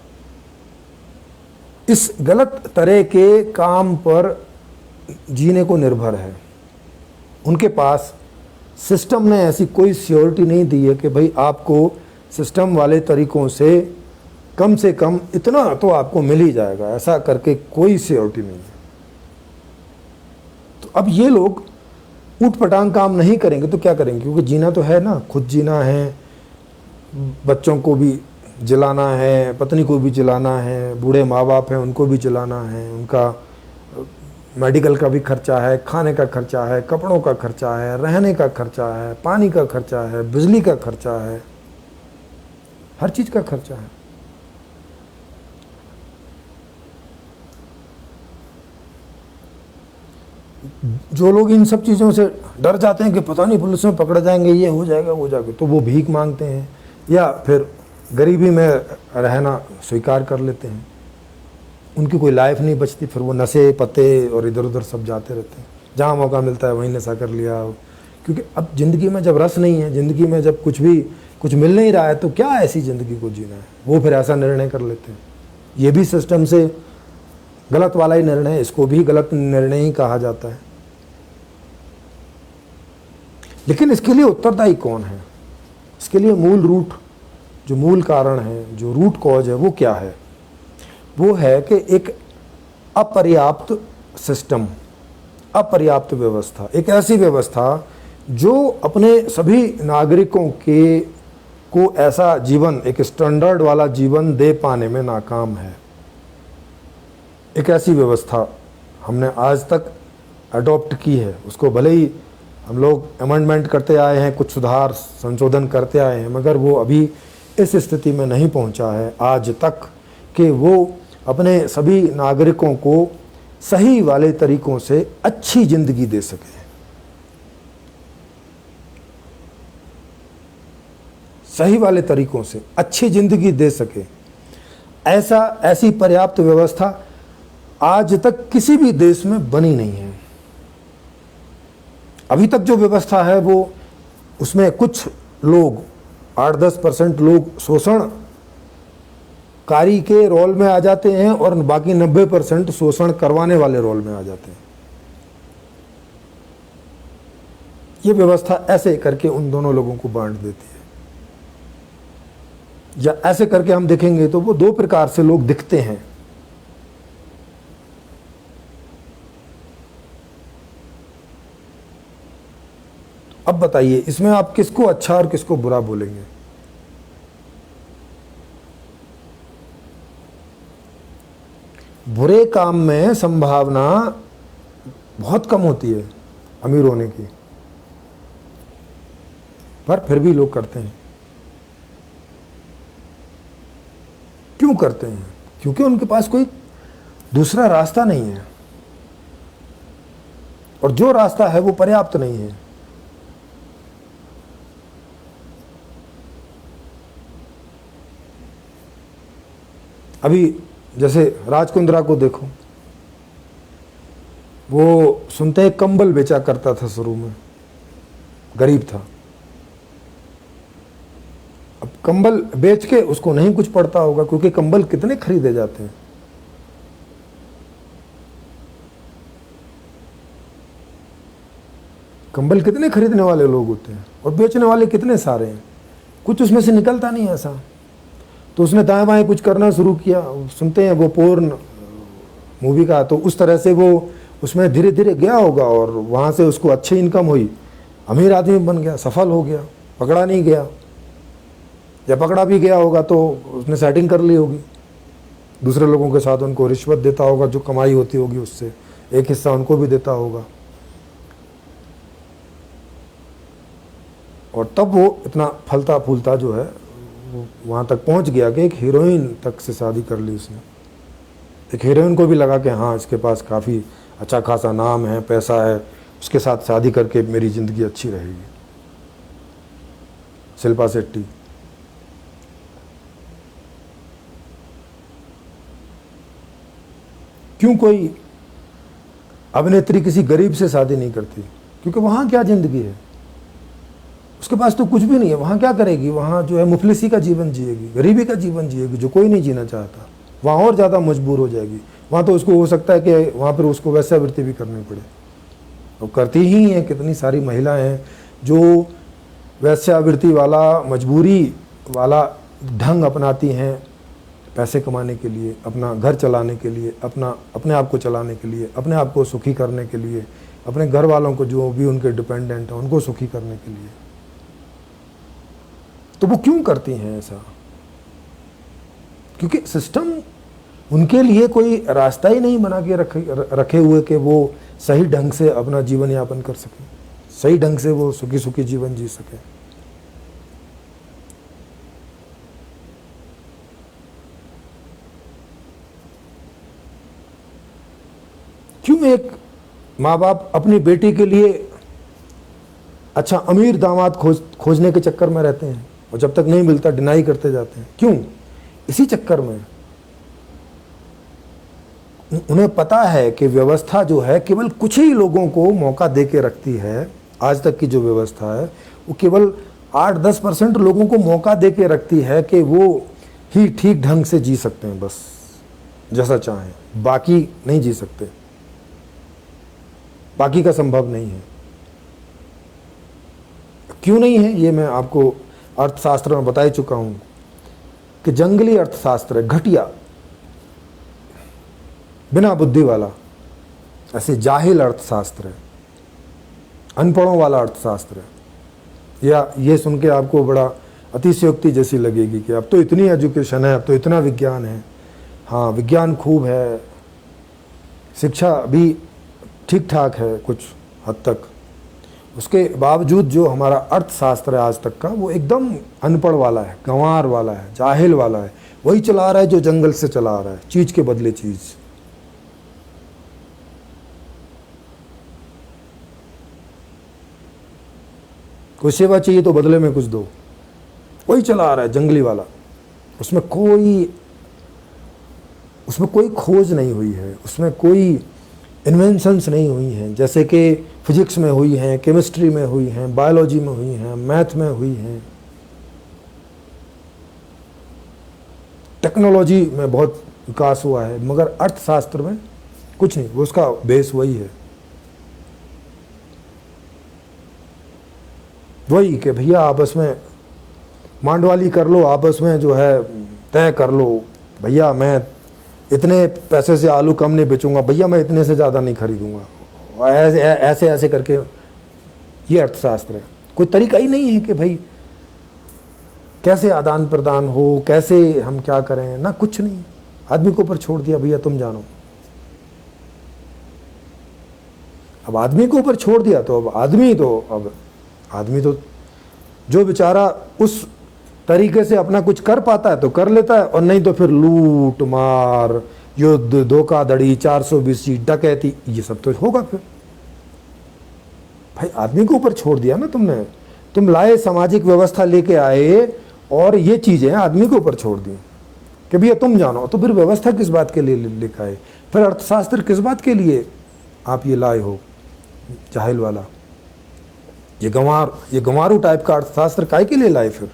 Speaker 1: इस गलत तरह के काम पर जीने को निर्भर है। उनके पास सिस्टम ने ऐसी कोई सिक्योरिटी नहीं दी है कि भाई आपको सिस्टम वाले तरीकों से कम इतना तो आपको मिल ही जाएगा, ऐसा करके कोई सिक्योरिटी नहीं है। तो अब ये लोग ऊट-पटांग काम नहीं करेंगे तो क्या करेंगे? क्योंकि जीना तो है ना, खुद जीना है, बच्चों को भी जिलाना है, पत्नी को भी जिलाना है, बूढ़े माँ बाप हैं उनको भी जिलाना है, उनका मेडिकल का भी खर्चा है, खाने का खर्चा है, कपड़ों का खर्चा है, रहने का खर्चा है, पानी का खर्चा है, बिजली का खर्चा है, हर चीज़ का खर्चा है। जो लोग इन सब चीज़ों से डर जाते हैं कि पता नहीं पुलिस में पकड़ जाएंगे, ये हो जाएगा वो जाएगा, तो वो भीख मांगते हैं या फिर गरीबी में रहना स्वीकार कर लेते हैं। उनकी कोई लाइफ नहीं बचती, फिर वो नशे पते और इधर उधर सब जाते रहते हैं, जहाँ मौका मिलता है वहीं नशा कर लिया। क्योंकि अब ज़िंदगी में जब रस नहीं है, ज़िंदगी में जब कुछ मिल नहीं रहा है, तो क्या ऐसी ज़िंदगी को जीना है, वो फिर ऐसा निर्णय कर लेते हैं। ये भी सिस्टम से गलत वाला ही निर्णय है, इसको भी गलत निर्णय ही कहा जाता है। लेकिन इसके लिए उत्तरदायी कौन है? इसके लिए मूल रूट, जो मूल कारण है, जो रूट कॉज है, वो क्या है? वो है कि एक अपर्याप्त सिस्टम, अपर्याप्त व्यवस्था, एक ऐसी व्यवस्था जो अपने सभी नागरिकों को ऐसा जीवन, एक स्टैंडर्ड वाला जीवन दे पाने में नाकाम है। एक ऐसी व्यवस्था हमने आज तक अडॉप्ट की है, उसको भले ही हम लोग अमेंडमेंट करते आए हैं, कुछ सुधार संशोधन करते आए हैं, मगर वो अभी इस स्थिति में नहीं पहुंचा है आज तक कि वो अपने सभी नागरिकों को सही वाले तरीकों से अच्छी ज़िंदगी दे सके। सही वाले तरीकों से अच्छी ज़िंदगी दे सके, ऐसी पर्याप्त व्यवस्था आज तक किसी भी देश में बनी नहीं है। अभी तक जो व्यवस्था है वो, उसमें कुछ लोग, 8-10% लोग शोषणकारी के रोल में आ जाते हैं और बाकी 90% शोषण करवाने वाले रोल में आ जाते हैं। ये व्यवस्था ऐसे करके उन दोनों लोगों को बांट देती है। या ऐसे करके हम देखेंगे तो वो दो प्रकार से लोग दिखते हैं। अब बताइए, इसमें आप किसको अच्छा और किसको बुरा बोलेंगे? बुरे काम में संभावना बहुत कम होती है अमीर होने की, पर फिर भी लोग करते हैं। क्यों करते हैं? क्योंकि उनके पास कोई दूसरा रास्ता नहीं है, और जो रास्ता है वो पर्याप्त नहीं है। अभी जैसे राज कुंद्रा को देखो, वो सुनते हैं कंबल बेचा करता था, शुरू में गरीब था। अब कंबल बेच के उसको नहीं कुछ पड़ता होगा, क्योंकि कंबल कितने खरीदे जाते हैं। कंबल कितने खरीदने वाले लोग होते हैं और बेचने वाले कितने सारे हैं, कुछ उसमें से निकलता नहीं ऐसा। तो उसने दाएं बाएं कुछ करना शुरू किया। सुनते हैं वो पोर्न मूवी का, तो उस तरह से वो उसमें धीरे धीरे गया होगा और वहाँ से उसको अच्छी इनकम हुई, अमीर आदमी बन गया, सफल हो गया, पकड़ा नहीं गया, या पकड़ा भी गया होगा तो उसने सेटिंग कर ली होगी दूसरे लोगों के साथ, उनको रिश्वत देता होगा, जो कमाई होती होगी उससे एक हिस्सा उनको भी देता होगा, और तब वो इतना फलता फूलता जो है वहाँ तक पहुँच गया कि एक हीरोइन तक से शादी कर ली उसने। एक हीरोइन को भी लगा कि हाँ, इसके पास काफ़ी अच्छा खासा नाम है, पैसा है, उसके साथ शादी करके मेरी ज़िंदगी अच्छी रहेगी। शिल्पा शेट्टी। क्यों कोई अभिनेत्री किसी गरीब से शादी नहीं करती? क्योंकि वहाँ क्या ज़िंदगी है, उसके पास तो कुछ भी नहीं है। वहाँ क्या करेगी? वहाँ जो है मुफलिसी का जीवन जिएगी, गरीबी का जीवन जिएगी, जो कोई नहीं जीना चाहता। वहाँ और ज़्यादा मजबूर हो जाएगी। वहाँ तो उसको हो सकता है कि वहाँ पर उसको वैश्यावृत्ति भी करनी पड़े, और करती ही हैं। कितनी सारी महिलाएं हैं जो वैश्यावृत्ति वाला, मजबूरी वाला ढंग अपनाती हैं पैसे कमाने के लिए, अपना घर चलाने के लिए, अपने आप को चलाने के लिए, अपने आप को सुखी करने के लिए, अपने घर वालों को जो भी उनके डिपेंडेंट हैं उनको सुखी करने के लिए। तो वो क्यों करती हैं ऐसा? क्योंकि सिस्टम उनके लिए कोई रास्ता ही नहीं बना के रखे हुए कि वो सही ढंग से अपना जीवन यापन कर सके, सही ढंग से वो सुखी सुखी जीवन जी सके। क्यों एक माँ बाप अपनी बेटी के लिए अच्छा अमीर दामाद खोजने के चक्कर में रहते हैं और जब तक नहीं मिलता डिनाई करते जाते हैं? क्यों? इसी चक्कर में उन्हें पता है कि व्यवस्था जो है केवल कुछ ही लोगों को मौका दे के रखती है। आज तक की जो व्यवस्था है वो केवल 8-10% लोगों को मौका दे के रखती है कि वो ही ठीक ढंग से जी सकते हैं, बस जैसा चाहें, बाकी नहीं जी सकते, बाकी का संभव नहीं है। क्यों नहीं है ये मैं आपको अर्थशास्त्र में बता ही चुका हूं कि जंगली अर्थशास्त्र है, घटिया, बिना बुद्धि वाला, ऐसे जाहिल अर्थशास्त्र है, अनपढ़ों वाला अर्थशास्त्र है। या ये सुन के आपको बड़ा अतिशयोक्ति जैसी लगेगी कि अब तो इतनी एजुकेशन है, अब तो इतना विज्ञान है। हाँ, विज्ञान खूब है, शिक्षा भी ठीक ठाक है कुछ हद तक, उसके बावजूद जो हमारा अर्थशास्त्र है आज तक का, वो एकदम अनपढ़ वाला है, गंवार वाला है, जाहिल वाला है। वही चला रहा है जो जंगल से चला रहा है, चीज के बदले चीज। कोई सेवा चाहिए तो बदले में कुछ दो, वही चला रहा है जंगली वाला। उसमें कोई खोज नहीं हुई है, उसमें कोई इन्वेंशंस नहीं हुई हैं, जैसे कि फिजिक्स में हुई हैं, केमिस्ट्री में हुई हैं, बायोलॉजी में हुई हैं, मैथ में हुई हैं, टेक्नोलॉजी में बहुत विकास हुआ है, मगर अर्थशास्त्र में कुछ नहीं। वो उसका बेस वही है, वही कि भैया आपस में मांडवाली कर लो, आपस में जो है तय कर लो, भैया मैं इतने पैसे से आलू कम नहीं बेचूंगा, भैया मैं इतने से ज़्यादा नहीं खरीदूंगा, ऐसे ऐसे करके ये अर्थशास्त्र है। कोई तरीका ही नहीं है कि भाई कैसे आदान प्रदान हो, कैसे हम क्या करें, ना कुछ नहीं, आदमी को ऊपर छोड़ दिया, भैया तुम जानो। अब आदमी को ऊपर छोड़ दिया तो अब आदमी तो जो बेचारा उस तरीके से अपना कुछ कर पाता है तो कर लेता है, और नहीं तो फिर लूट मार, युद्ध, धोखाधड़ी, 420 डकैती, ये सब तो होगा। फिर भाई आदमी को ऊपर छोड़ दिया ना तुमने, तुम लाए सामाजिक व्यवस्था लेके आए और ये चीजें आदमी के ऊपर छोड़ दी कि भैया तुम जानो। तो फिर व्यवस्था किस बात के लिए लिखा है? फिर अर्थशास्त्र किस बात के लिए आप ये लाए हो? जाहिल वाला, ये गंवारू टाइप का अर्थशास्त्र काय के लिए लाए? फिर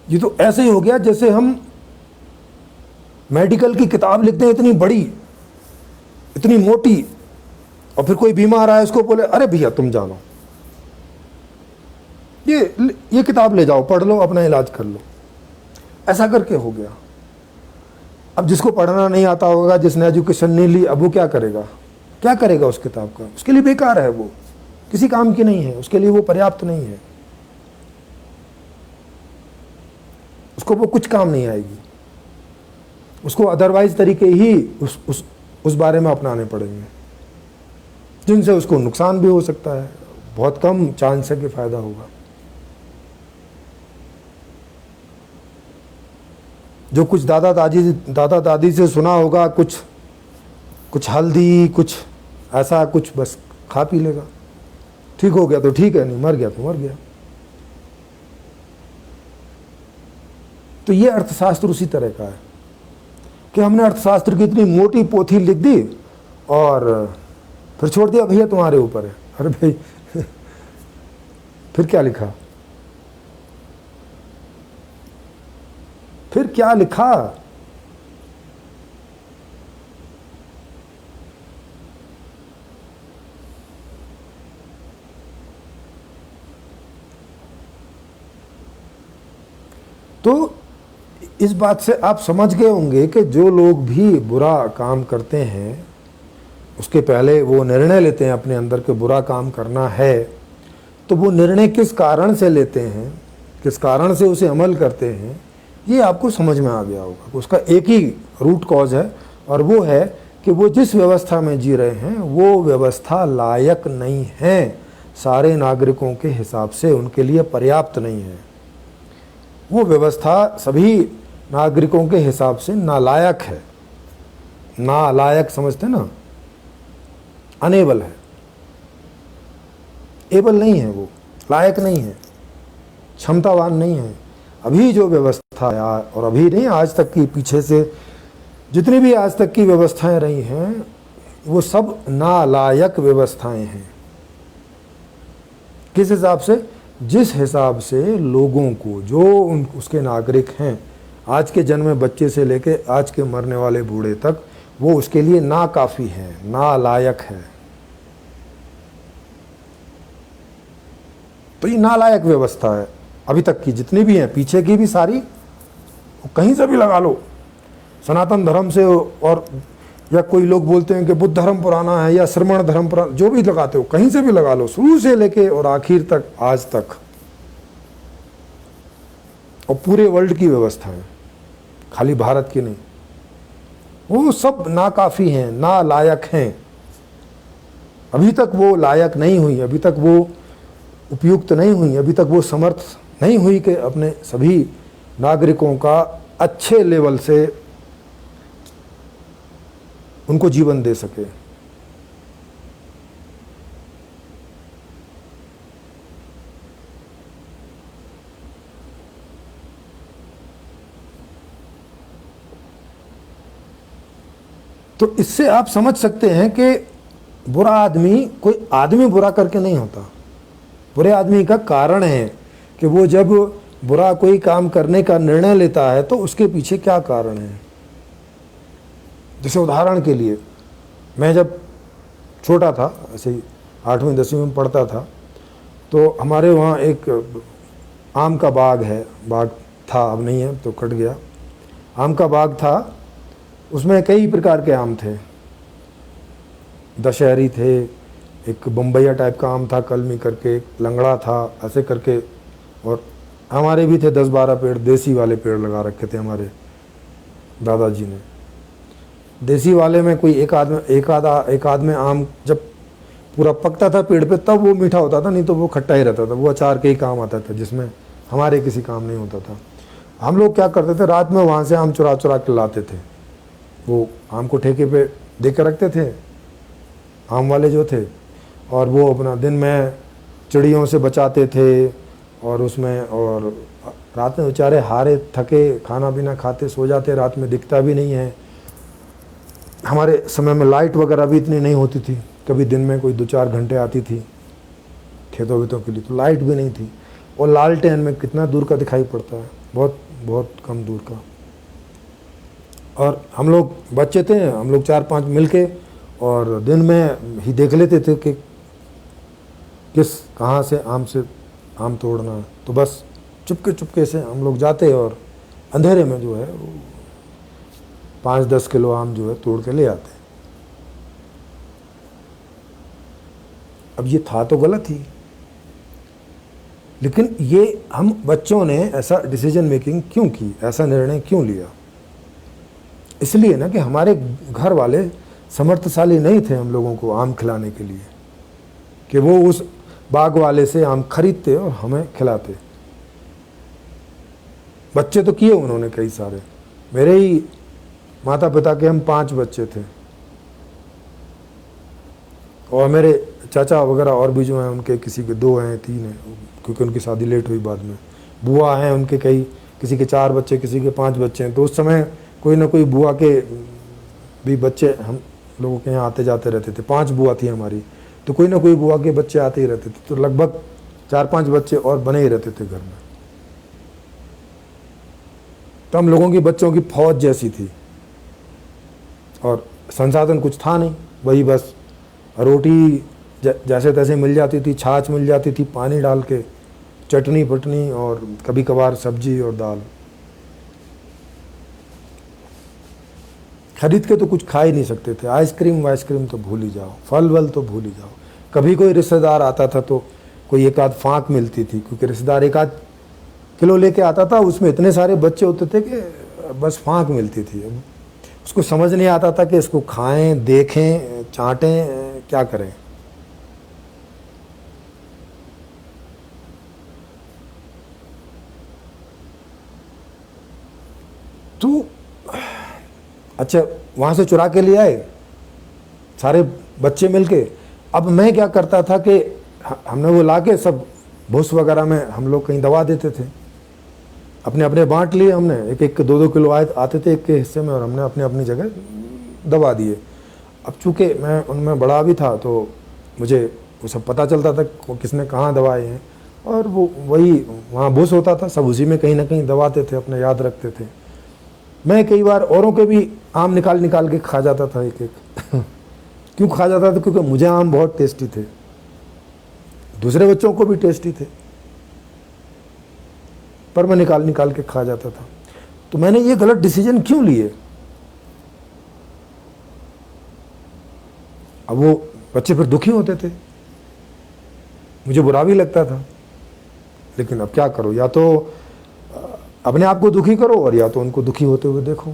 Speaker 1: ये तो ऐसे ही हो गया जैसे हम मेडिकल की किताब लिखते हैं, इतनी बड़ी, इतनी मोटी, और फिर कोई बीमार आया उसको बोले अरे भैया तुम जानो, ये किताब ले जाओ, पढ़ लो, अपना इलाज कर लो। ऐसा करके हो गया। अब जिसको पढ़ना नहीं आता होगा, जिसने एजुकेशन नहीं ली, अब वो क्या करेगा? क्या करेगा उस किताब का? उसके लिए बेकार है, वो किसी काम की नहीं है, उसके लिए वो पर्याप्त नहीं है, उसको वो कुछ काम नहीं आएगी। उसको अदरवाइज तरीके ही उस बारे में अपनाने पड़ेंगे, जिनसे उसको नुकसान भी हो सकता है, बहुत कम चांस है कि फायदा होगा। जो कुछ दादा दादी से सुना होगा, कुछ हल्दी, कुछ ऐसा कुछ, बस खा पी लेगा, ठीक हो गया तो ठीक है, नहीं मर गया तो मर गया। तो ये अर्थशास्त्र उसी तरह का है कि हमने अर्थशास्त्र की इतनी मोटी पोथी लिख दी और फिर छोड़ दिया, भैया तुम्हारे ऊपर है। अरे भाई फिर क्या लिखा? फिर क्या लिखा? तो इस बात से आप समझ गए होंगे कि जो लोग भी बुरा काम करते हैं उसके पहले वो निर्णय लेते हैं अपने अंदर के बुरा काम करना है, तो वो निर्णय किस कारण से लेते हैं, किस कारण से उसे अमल करते हैं, ये आपको समझ में आ गया होगा। उसका एक ही रूट कॉज है, और वो है कि वो जिस व्यवस्था में जी रहे हैं वो व्यवस्था लायक नहीं है, सारे नागरिकों के हिसाब से उनके लिए पर्याप्त नहीं है। वो व्यवस्था सभी नागरिकों के हिसाब से नालायक है। नालायक समझते ना, अनेबल है, एबल नहीं है, वो लायक नहीं है, क्षमतावान नहीं है। अभी जो व्यवस्था है, और अभी नहीं आज तक की, पीछे से जितनी भी आज तक की व्यवस्थाएं रही हैं वो सब नालायक व्यवस्थाएं हैं। किस हिसाब से? जिस हिसाब से लोगों को, जो उसके नागरिक हैं, आज के जन्मे बच्चे से लेके आज के मरने वाले बूढ़े तक, वो उसके लिए नाकाफी है, नालायक है। तो ये नालायक व्यवस्था है अभी तक की, जितनी भी हैं, पीछे की भी सारी, कहीं से भी लगा लो, सनातन धर्म से, और या कोई लोग बोलते हैं कि बुद्ध धर्म पुराना है या श्रमण धर्म पुराना, जो भी लगाते हो कहीं से भी लगा लो, शुरू से लेके और आखिर तक, आज तक, और पूरे वर्ल्ड की व्यवस्था है, खाली भारत की नहीं, वो सब नाकाफी हैं, नालायक हैं। अभी तक वो लायक नहीं हुई, अभी तक वो उपयुक्त नहीं हुई, अभी तक वो समर्थ नहीं हुई कि अपने सभी नागरिकों का अच्छे लेवल से उनको जीवन दे सके। तो इससे आप समझ सकते हैं कि बुरा आदमी कोई आदमी बुरा करके नहीं होता। बुरे आदमी का कारण है कि वो जब बुरा कोई काम करने का निर्णय लेता है तो उसके पीछे क्या कारण है। जैसे उदाहरण के लिए, मैं जब छोटा था, ऐसे ही 8वीं 10वीं में पढ़ता था, तो हमारे वहाँ एक आम का बाग था, अब नहीं है तो कट गया। आम का बाग था, उसमें कई प्रकार के आम थे, दशहरी थे, एक बम्बैया टाइप का आम था, कलमी करके, लंगड़ा था, ऐसे करके, और हमारे भी थे 10-12 पेड़, देसी वाले पेड़ लगा रखे थे हमारे दादाजी ने। देसी वाले में कोई एक आध में आम जब पूरा पकता था पेड़ पे तब वो मीठा होता था, नहीं तो वो खट्टा ही रहता था। वो अचार के ही काम आता था, जिसमें हमारे किसी काम नहीं होता था। हम लोग क्या करते थे, रात में वहाँ से आम चुरा चुरा के लाते थे। वो आम को ठेके पे दे के रखते थे आम वाले जो थे, और वो अपना दिन में चिड़ियों से बचाते थे, और उसमें, और रात में बेचारे हारे थके खाना पीना खाते सो जाते, रात में दिखता भी नहीं है। हमारे समय में लाइट वगैरह भी इतनी नहीं होती थी, कभी दिन में कोई 2-4 घंटे आती थी खेतों वेतों के लिए, तो लाइट भी नहीं थी। और लालटेन में कितना दूर का दिखाई पड़ता है, बहुत बहुत कम दूर का। और हम लोग बच्चे थे, हम लोग 4-5 मिलके और दिन में ही देख लेते थे कि कहाँ से आम तोड़ना है। तो बस चुपके चुपके से हम लोग जाते और अंधेरे में जो है 5-10 किलो आम जो है तोड़ के ले आते। अब ये था तो गलत ही, लेकिन ये हम बच्चों ने ऐसा डिसीजन मेकिंग क्यों की, ऐसा निर्णय क्यों लिया? इसलिए ना कि हमारे घर वाले समर्थशाली नहीं थे हम लोगों को आम खिलाने के लिए, कि वो उस बाग वाले से आम खरीदते और हमें खिलाते। बच्चे तो किए उन्होंने कई सारे, मेरे ही माता पिता के हम 5 बच्चे थे, और मेरे चाचा वगैरह और भी जो हैं उनके किसी के 2 हैं 3 हैं, क्योंकि उनकी शादी लेट हुई बाद में। बुआ हैं उनके कई, किसी के 4 बच्चे, किसी के 5 बच्चे हैं। तो उस समय कोई ना कोई बुआ के भी बच्चे हम लोगों के यहाँ आते जाते रहते थे। 5 बुआ थी हमारी, तो कोई ना कोई बुआ के बच्चे आते ही रहते थे, तो लगभग 4-5 बच्चे और बने ही रहते थे घर में। तो हम लोगों की बच्चों की फौज जैसी थी, और संसाधन कुछ था नहीं, वही बस रोटी जैसे तैसे मिल जाती थी, छाछ मिल जाती थी पानी डाल के, चटनी पटनी, और कभी कभार सब्जी और दाल। खरीद के तो कुछ खा ही नहीं सकते थे। आइसक्रीम तो भूल ही जाओ, फल वल तो भूल ही जाओ। कभी कोई रिश्तेदार आता था तो कोई एक आध फाँक मिलती थी, क्योंकि रिश्तेदार एक आध किलो लेके आता था, उसमें इतने सारे बच्चे होते थे कि बस फांक मिलती थी। उसको समझ नहीं आता था कि इसको खाएं, देखें, चाटें, क्या करें। तो अच्छा, वहां से चुरा के ले आए सारे बच्चे मिलके। अब मैं क्या करता था कि हमने वो लाके सब भूस वगैरह में हम लोग कहीं दबा देते थे, अपने अपने बांट लिए हमने, एक एक 2-2 किलो आते थे एक के हिस्से में, और हमने अपने अपनी जगह दबा दिए। अब चूंकि मैं उनमें बड़ा भी था तो मुझे वो सब पता चलता था किसने कहाँ दबाए हैं, और वो वही वहाँ भूस होता था, सब उसी में कहीं ना कहीं दबाते थे, अपने याद रखते थे। मैं कई बार औरों के भी आम निकाल निकाल के खा जाता था एक एक क्यों खा जाता था? क्योंकि मुझे आम बहुत टेस्टी थे, दूसरे बच्चों को भी टेस्टी थे, पर मैं निकाल निकाल के खा जाता था। तो मैंने ये गलत डिसीजन क्यों लिए? अब वो बच्चे फिर दुखी होते थे, मुझे बुरा भी लगता था, लेकिन अब क्या करो, या तो अपने आप को दुखी करो और या तो उनको दुखी होते हुए देखो।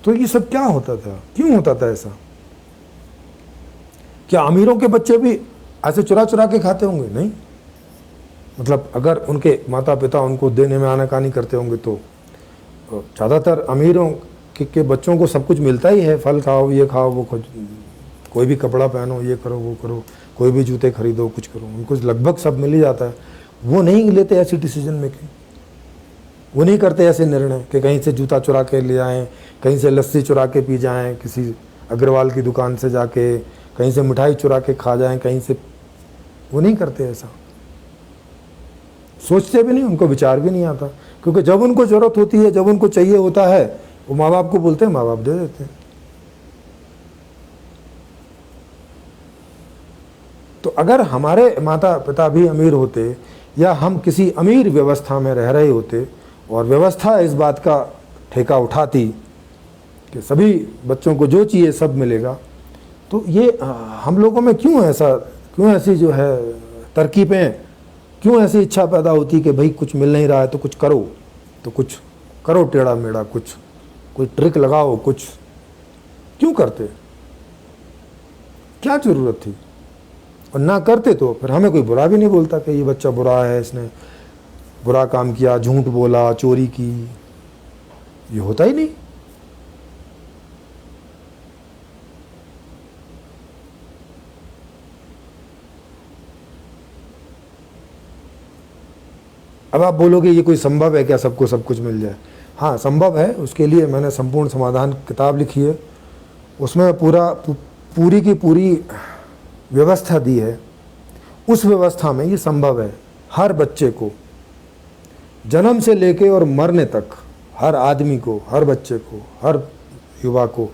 Speaker 1: तो ये सब क्या होता था, क्यों होता था ऐसा? क्या अमीरों के बच्चे भी ऐसे चुरा चुरा के खाते होंगे? नहीं, मतलब अगर उनके माता पिता उनको देने में आनाकानी करते होंगे तो ज़्यादातर अमीरों के बच्चों को सब कुछ मिलता ही है, फल खाओ, ये खाओ, वो कोई भी कपड़ा पहनो, ये करो, वो करो, कोई भी जूते खरीदो, कुछ करो, उनको लगभग सब मिल ही जाता है। वो नहीं लेते ऐसी डिसीजन मेकिंग, वो नहीं करते ऐसे निर्णय कि कहीं से जूता चुरा के ले आएँ, कहीं से लस्सी चुरा के पी जाएँ, किसी अग्रवाल की दुकान से जाके, कहीं से मिठाई चुरा के खा जाएँ, कहीं से, वो नहीं करते ऐसा, सोचते भी नहीं, उनको विचार भी नहीं आता। क्योंकि जब उनको ज़रूरत होती है, जब उनको चाहिए होता है, वो माँ बाप को बोलते हैं, माँ बाप दे देते हैं। तो अगर हमारे माता पिता भी अमीर होते, या हम किसी अमीर व्यवस्था में रह रहे होते, और व्यवस्था इस बात का ठेका उठाती कि सभी बच्चों को जो चाहिए सब मिलेगा, तो ये हम लोगों में क्यों ऐसी जो है तरकीबें, क्यों ऐसी इच्छा पैदा होती कि भाई कुछ मिल नहीं रहा है तो कुछ करो टेढ़ा मेढ़ा, कोई ट्रिक लगाओ, कुछ क्यों करते? क्या जरूरत थी? और ना करते तो फिर हमें कोई बुरा भी नहीं बोलता कि ये बच्चा बुरा है, इसने बुरा काम किया, झूठ बोला, चोरी की, ये होता ही नहीं। अब आप बोलोगे ये कोई संभव है क्या, सबको सब कुछ मिल जाए? हाँ, संभव है। उसके लिए मैंने संपूर्ण समाधान किताब लिखी है, उसमें पूरी की पूरी व्यवस्था दी है। उस व्यवस्था में ये संभव है, हर बच्चे को जन्म से लेके और मरने तक, हर आदमी को, हर बच्चे को, हर युवा को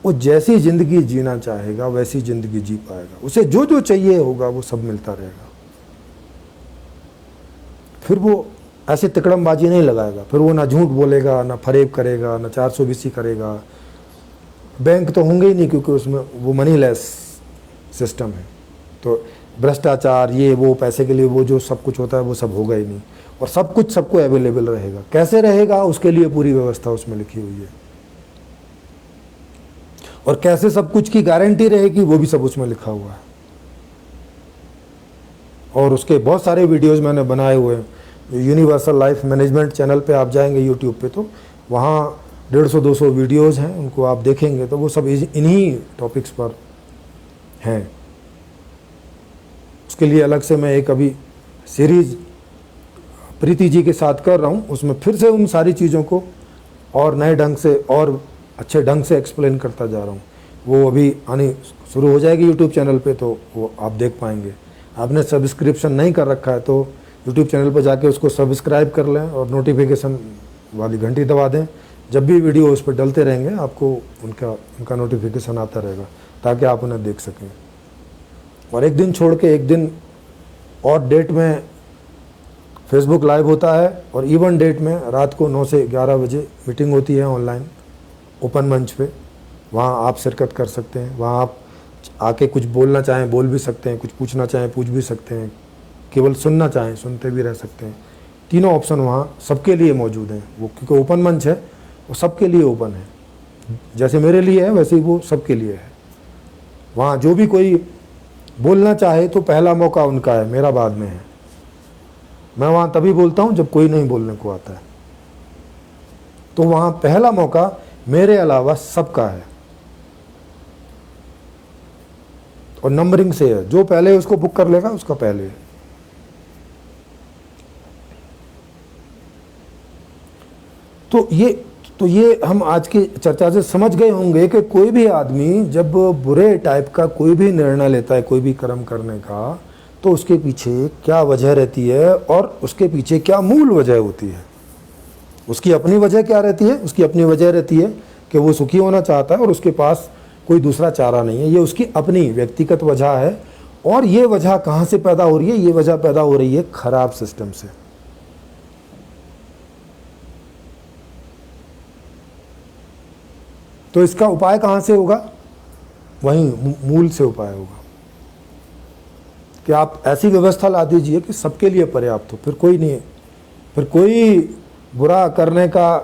Speaker 1: वो जैसी ज़िंदगी जीना चाहेगा वैसी ज़िंदगी जी पाएगा। उसे जो जो चाहिए होगा वो सब मिलता रहेगा। फिर वो ऐसे तिकड़मबाजी नहीं लगाएगा, फिर वो ना झूठ बोलेगा, ना फरेब करेगा, ना 420 करेगा। बैंक तो होंगे ही नहीं, क्योंकि उसमें वो मनी लेस सिस्टम है। तो भ्रष्टाचार, ये वो, पैसे के लिए वो जो सब कुछ होता है वो सब होगा ही नहीं, और सब कुछ सबको अवेलेबल रहेगा। कैसे रहेगा, उसके लिए पूरी व्यवस्था उसमें लिखी हुई है, और कैसे सब कुछ की गारंटी रहेगी वो भी सब उसमें लिखा हुआ है। और उसके बहुत सारे वीडियोस मैंने बनाए हुए हैं। यूनिवर्सल लाइफ मैनेजमेंट चैनल पे आप जाएंगे यूट्यूब पे, तो वहाँ 150-200 वीडियोस हैं, उनको आप देखेंगे तो वो सब इन्हीं टॉपिक्स पर हैं। उसके लिए अलग से मैं एक अभी सीरीज़ प्रीति जी के साथ कर रहा हूँ, उसमें फिर से उन सारी चीज़ों को और नए ढंग से और अच्छे ढंग से एक्सप्लेन करता जा रहा हूँ। वो अभी आनी शुरू हो जाएगी यूट्यूब चैनल पे, तो वो आप देख पाएंगे। आपने सब्सक्रिप्शन नहीं कर रखा है तो यूट्यूब चैनल पर जाके उसको सब्सक्राइब कर लें और नोटिफिकेशन वाली घंटी दबा दें। जब भी वीडियो उस पर डलते रहेंगे आपको उनका नोटिफिकेशन आता रहेगा, ताकि आप उन्हें देख सकें। और एक दिन छोड़ के एक दिन और डेट में फेसबुक लाइव होता है, और इवन डेट में रात को 9 से 11 बजे मीटिंग होती है ऑनलाइन ओपन मंच पे। वहाँ आप शिरकत कर सकते हैं। वहाँ आके कुछ बोलना चाहें बोल भी सकते हैं, कुछ पूछना चाहें पूछ भी सकते हैं, केवल सुनना चाहें सुनते भी रह सकते हैं। तीनों ऑप्शन वहाँ सबके लिए मौजूद हैं। वो क्योंकि ओपन मंच है, वो सबके लिए ओपन है। जैसे मेरे लिए है वैसे ही वो सबके लिए है। वहाँ जो भी कोई बोलना चाहे तो पहला मौका उनका है, मेरा बाद में है। मैं वहाँ तभी बोलता हूँ जब कोई नहीं बोलने को आता है। तो वहाँ पहला मौका मेरे अलावा सबका है और नंबरिंग से है। जो पहले उसको बुक कर लेगा उसका पहले है। तो ये हम आज की चर्चा से समझ गए होंगे कि कोई भी आदमी जब बुरे टाइप का कोई भी निर्णय लेता है कोई भी कर्म करने का, तो उसके पीछे क्या वजह रहती है और उसके पीछे क्या मूल वजह होती है। उसकी अपनी वजह क्या रहती है? उसकी अपनी वजह रहती है कि वो सुखी होना चाहता है और उसके पास कोई दूसरा चारा नहीं है। ये उसकी अपनी व्यक्तिगत वजह है। और ये वजह कहाँ से पैदा हो रही है? ये वजह पैदा हो रही है खराब सिस्टम से। तो इसका उपाय कहाँ से होगा? वहीं मूल से उपाय होगा कि आप ऐसी व्यवस्था ला दीजिए कि सबके लिए पर्याप्त हो। फिर कोई नहीं, फिर कोई बुरा करने का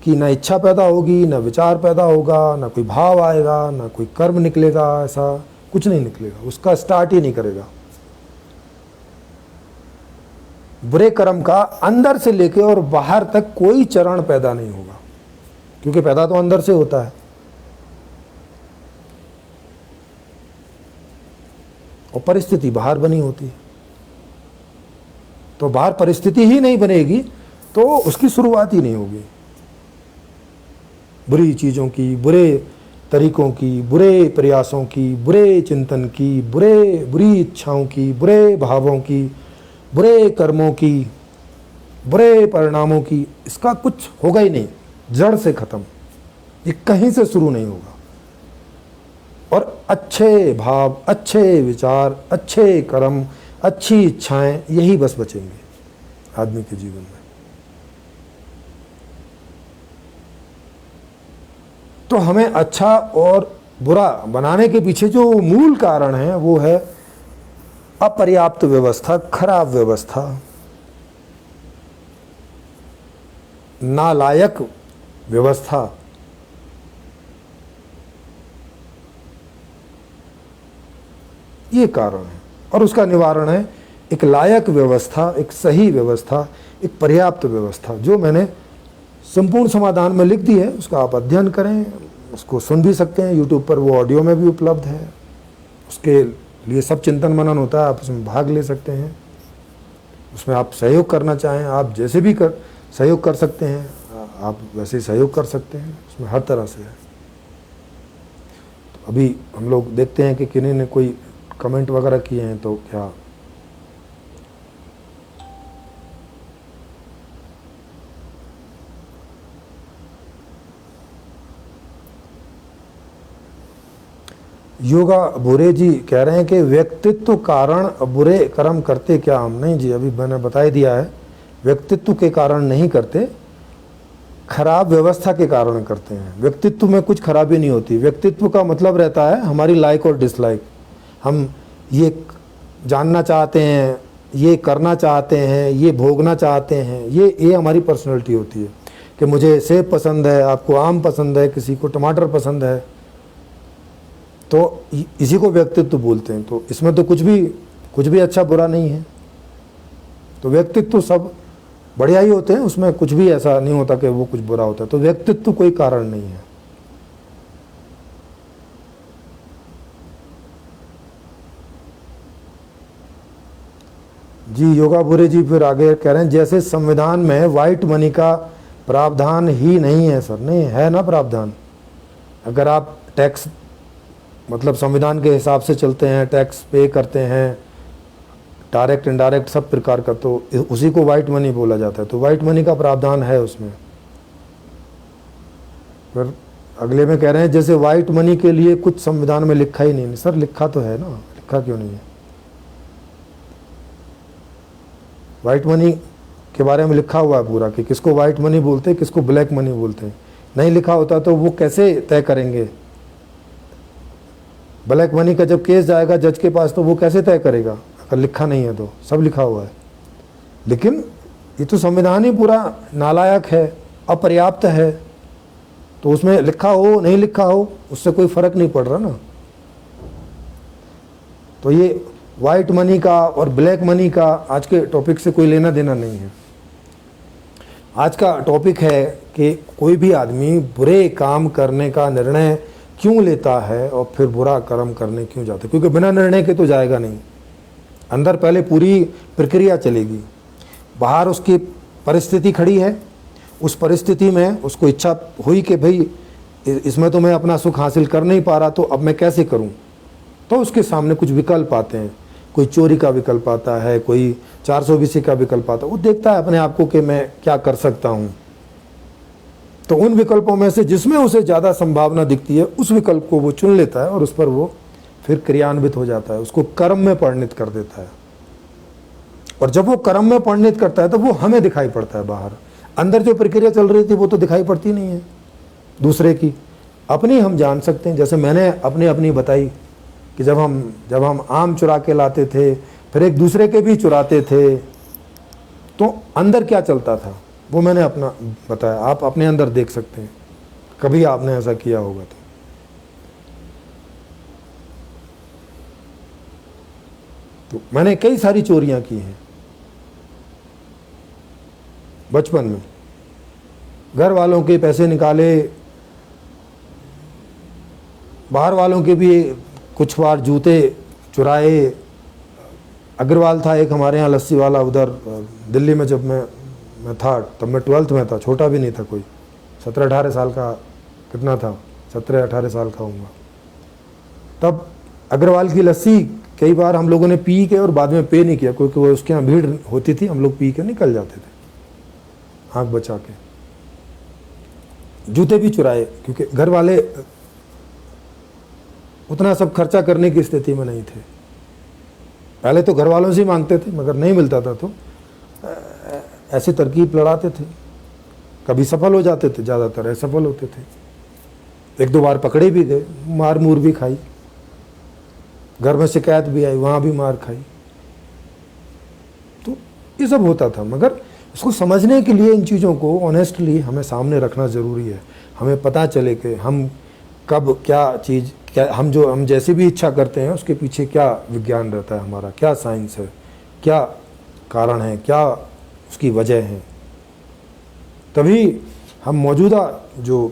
Speaker 1: की ना इच्छा पैदा होगी, ना विचार पैदा होगा, ना कोई भाव आएगा, ना कोई कर्म निकलेगा। ऐसा कुछ नहीं निकलेगा, उसका स्टार्ट ही नहीं करेगा। बुरे कर्म का अंदर से लेके और बाहर तक कोई चरण पैदा नहीं होगा, क्योंकि पैदा तो अंदर से होता है और परिस्थिति बाहर बनी होती है। तो बाहर परिस्थिति ही नहीं बनेगी तो उसकी शुरुआत ही नहीं होगी। बुरी चीज़ों की, बुरे तरीकों की, बुरे प्रयासों की, बुरे चिंतन की, बुरी इच्छाओं की, बुरे भावों की, बुरे कर्मों की, बुरे परिणामों की, इसका कुछ होगा ही नहीं। जड़ से खत्म, ये कहीं से शुरू नहीं होगा। और अच्छे भाव, अच्छे विचार, अच्छे कर्म, अच्छी इच्छाएं, यही बस बचेंगे आदमी के जीवन में। तो हमें अच्छा और बुरा बनाने के पीछे जो मूल कारण है वो है अपर्याप्त व्यवस्था, खराब व्यवस्था, नालायक व्यवस्था। ये कारण है। और उसका निवारण है एक लायक व्यवस्था, एक सही व्यवस्था, एक पर्याप्त व्यवस्था, जो मैंने संपूर्ण समाधान में लिख दी है। उसका आप अध्ययन करें, उसको सुन भी सकते हैं, यूट्यूब पर वो ऑडियो में भी उपलब्ध है। उसके लिए सब चिंतन मनन होता है, आप उसमें भाग ले सकते हैं। उसमें आप सहयोग करना चाहें, आप जैसे भी सहयोग कर सकते हैं, आप वैसे सहयोग कर सकते हैं। उसमें हर तरह से है। तो अभी हम लोग देखते हैं कि किन्हीं ने कोई कमेंट वगैरह किए हैं तो क्या योगा भूरे जी कह रहे हैं कि व्यक्तित्व कारण बुरे कर्म करते क्या हम? नहीं जी, अभी मैंने बता ही दिया है, व्यक्तित्व के कारण नहीं करते, खराब व्यवस्था के कारण करते हैं। व्यक्तित्व में कुछ खराबी नहीं होती। व्यक्तित्व का मतलब रहता है हमारी लाइक और डिसलाइक। हम ये जानना चाहते हैं, ये करना चाहते हैं, ये भोगना चाहते हैं, ये हमारी पर्सनैलिटी होती है कि मुझे सेब पसंद है, आपको आम पसंद है, किसी को टमाटर पसंद है, तो इसी को व्यक्तित्व बोलते हैं। तो इसमें तो कुछ भी अच्छा बुरा नहीं है। तो व्यक्तित्व सब बढ़िया ही होते हैं, उसमें कुछ भी ऐसा नहीं होता कि वो कुछ बुरा होता है। तो व्यक्तित्व कोई कारण नहीं है। जी योगा बुरे जी फिर आगे कह रहे हैं जैसे संविधान में वाइट मनी का प्रावधान ही नहीं है। सर नहीं है ना प्रावधान। अगर आप टैक्स मतलब संविधान के हिसाब से चलते हैं, टैक्स पे करते हैं, डायरेक्ट इनडायरेक्ट सब प्रकार का, तो उसी को वाइट मनी बोला जाता है। तो वाइट मनी का प्रावधान है उसमें। फिर अगले में कह रहे हैं जैसे वाइट मनी के लिए कुछ संविधान में लिखा ही नहीं। सर लिखा तो है ना, लिखा क्यों नहीं है? वाइट मनी के बारे में लिखा हुआ है पूरा कि किसको वाइट मनी बोलते हैं, किसको ब्लैक मनी बोलते हैं। नहीं लिखा होता तो वो कैसे तय करेंगे? ब्लैक मनी का जब केस जाएगा जज के पास तो वो कैसे तय करेगा अगर लिखा नहीं है तो? सब लिखा हुआ है। लेकिन ये तो संविधान ही पूरा नालायक है, अपर्याप्त है, तो उसमें लिखा हो नहीं लिखा हो उससे कोई फर्क नहीं पड़ रहा ना। तो ये वाइट मनी का और ब्लैक मनी का आज के टॉपिक से कोई लेना देना नहीं है। आज का टॉपिक है कि कोई भी आदमी बुरे काम करने का निर्णय क्यों लेता है और फिर बुरा कर्म करने क्यों जाता है, क्योंकि बिना निर्णय के तो जाएगा नहीं। अंदर पहले पूरी प्रक्रिया चलेगी, बाहर उसकी परिस्थिति खड़ी है, उस परिस्थिति में उसको इच्छा हुई कि भाई इसमें तो मैं अपना सुख हासिल कर नहीं पा रहा, तो अब मैं कैसे करूं? तो उसके सामने कुछ विकल्प आते हैं, कोई चोरी का विकल्प आता है, कोई 420 का विकल्प आता है। वो देखता है अपने आप को कि मैं क्या कर सकता हूं। तो उन विकल्पों में से जिसमें उसे ज़्यादा संभावना दिखती है उस विकल्प को वो चुन लेता है और उस पर वो फिर क्रियान्वित हो जाता है, उसको कर्म में परिणित कर देता है। और जब वो कर्म में परिणित करता है तो वो हमें दिखाई पड़ता है बाहर। अंदर जो प्रक्रिया चल रही थी वो तो दिखाई पड़ती नहीं है दूसरे की, अपनी हम जान सकते हैं। जैसे मैंने अपनी बताई कि जब हम आम चुरा के लाते थे, फिर एक दूसरे के भी चुराते थे, तो अंदर क्या चलता था वो मैंने अपना बताया। आप अपने अंदर देख सकते हैं, कभी आपने ऐसा किया होगा तो मैंने कई सारी चोरियां की हैं बचपन में। घर वालों के पैसे निकाले, बाहर वालों के भी कुछ बार जूते चुराए। अग्रवाल था एक हमारे यहाँ लस्सी वाला, उधर दिल्ली में जब मैं था, तब मैं 12th में था, छोटा भी नहीं था कोई, 17-18 साल का, कितना था, 17-18 साल का होऊंगा। तब अग्रवाल की लस्सी कई बार हम लोगों ने पी के और बाद में पे नहीं किया, क्योंकि वो उसके यहाँ भीड़ होती थी, हम लोग पी के निकल जाते थे आँख बचा के। जूते भी चुराए, क्योंकि घर वाले उतना सब खर्चा करने की स्थिति में नहीं थे। पहले तो घर वालों से ही मांगते थे, मगर नहीं मिलता था तो ऐसी तरकीब लड़ाते थे। कभी सफल हो जाते थे, ज़्यादातर असफल होते थे। 1-2 बार पकड़े भी गए, मार मूर भी खाई, घर में शिकायत भी आई, वहाँ भी मार खाई। तो ये सब होता था। मगर इसको समझने के लिए इन चीज़ों को ऑनेस्टली हमें सामने रखना ज़रूरी है। हमें पता चले कि हम कब क्या चीज़, क्या हम जैसी भी इच्छा करते हैं उसके पीछे क्या विज्ञान रहता है हमारा, क्या साइंस है, क्या कारण है, क्या उसकी वजह है। तभी हम मौजूदा जो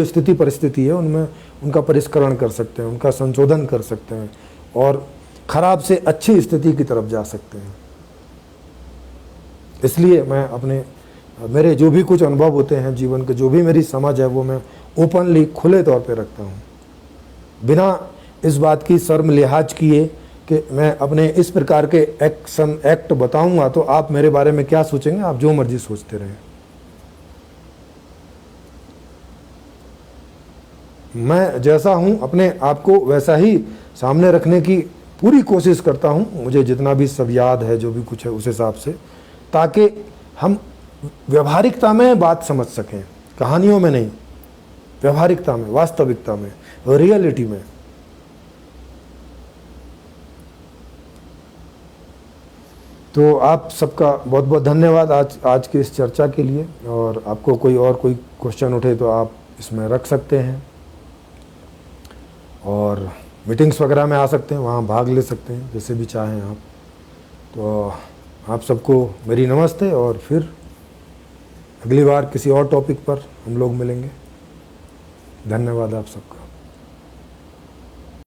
Speaker 1: स्थिति परिस्थिति है उनमें उनका परिष्करण कर सकते हैं, उनका संशोधन कर सकते हैं और खराब से अच्छी स्थिति की तरफ जा सकते हैं। इसलिए मैं मेरे जो भी कुछ अनुभव होते हैं जीवन के, जो भी मेरी समझ है, वो मैं ओपनली खुले तौर पे रखता हूँ, बिना इस बात की शर्म लिहाज किए कि मैं अपने इस प्रकार के एक्ट बताऊंगा तो आप मेरे बारे में क्या सोचेंगे। आप जो मर्जी सोचते रहें, मैं जैसा हूं अपने आप को वैसा ही सामने रखने की पूरी कोशिश करता हूं, मुझे जितना भी सब याद है, जो भी कुछ है उस हिसाब से, ताकि हम व्यवहारिकता में बात समझ सकें, कहानियों में नहीं, व्यवहारिकता में, वास्तविकता में, रियलिटी में। तो आप सबका बहुत बहुत धन्यवाद आज की इस चर्चा के लिए। और आपको कोई क्वेश्चन उठे तो आप इसमें रख सकते हैं और मीटिंग्स वगैरह में आ सकते हैं, वहाँ भाग ले सकते हैं, जैसे भी चाहें आप। तो आप सबको मेरी नमस्ते और फिर अगली बार किसी और टॉपिक पर हम लोग मिलेंगे। धन्यवाद आप सबका।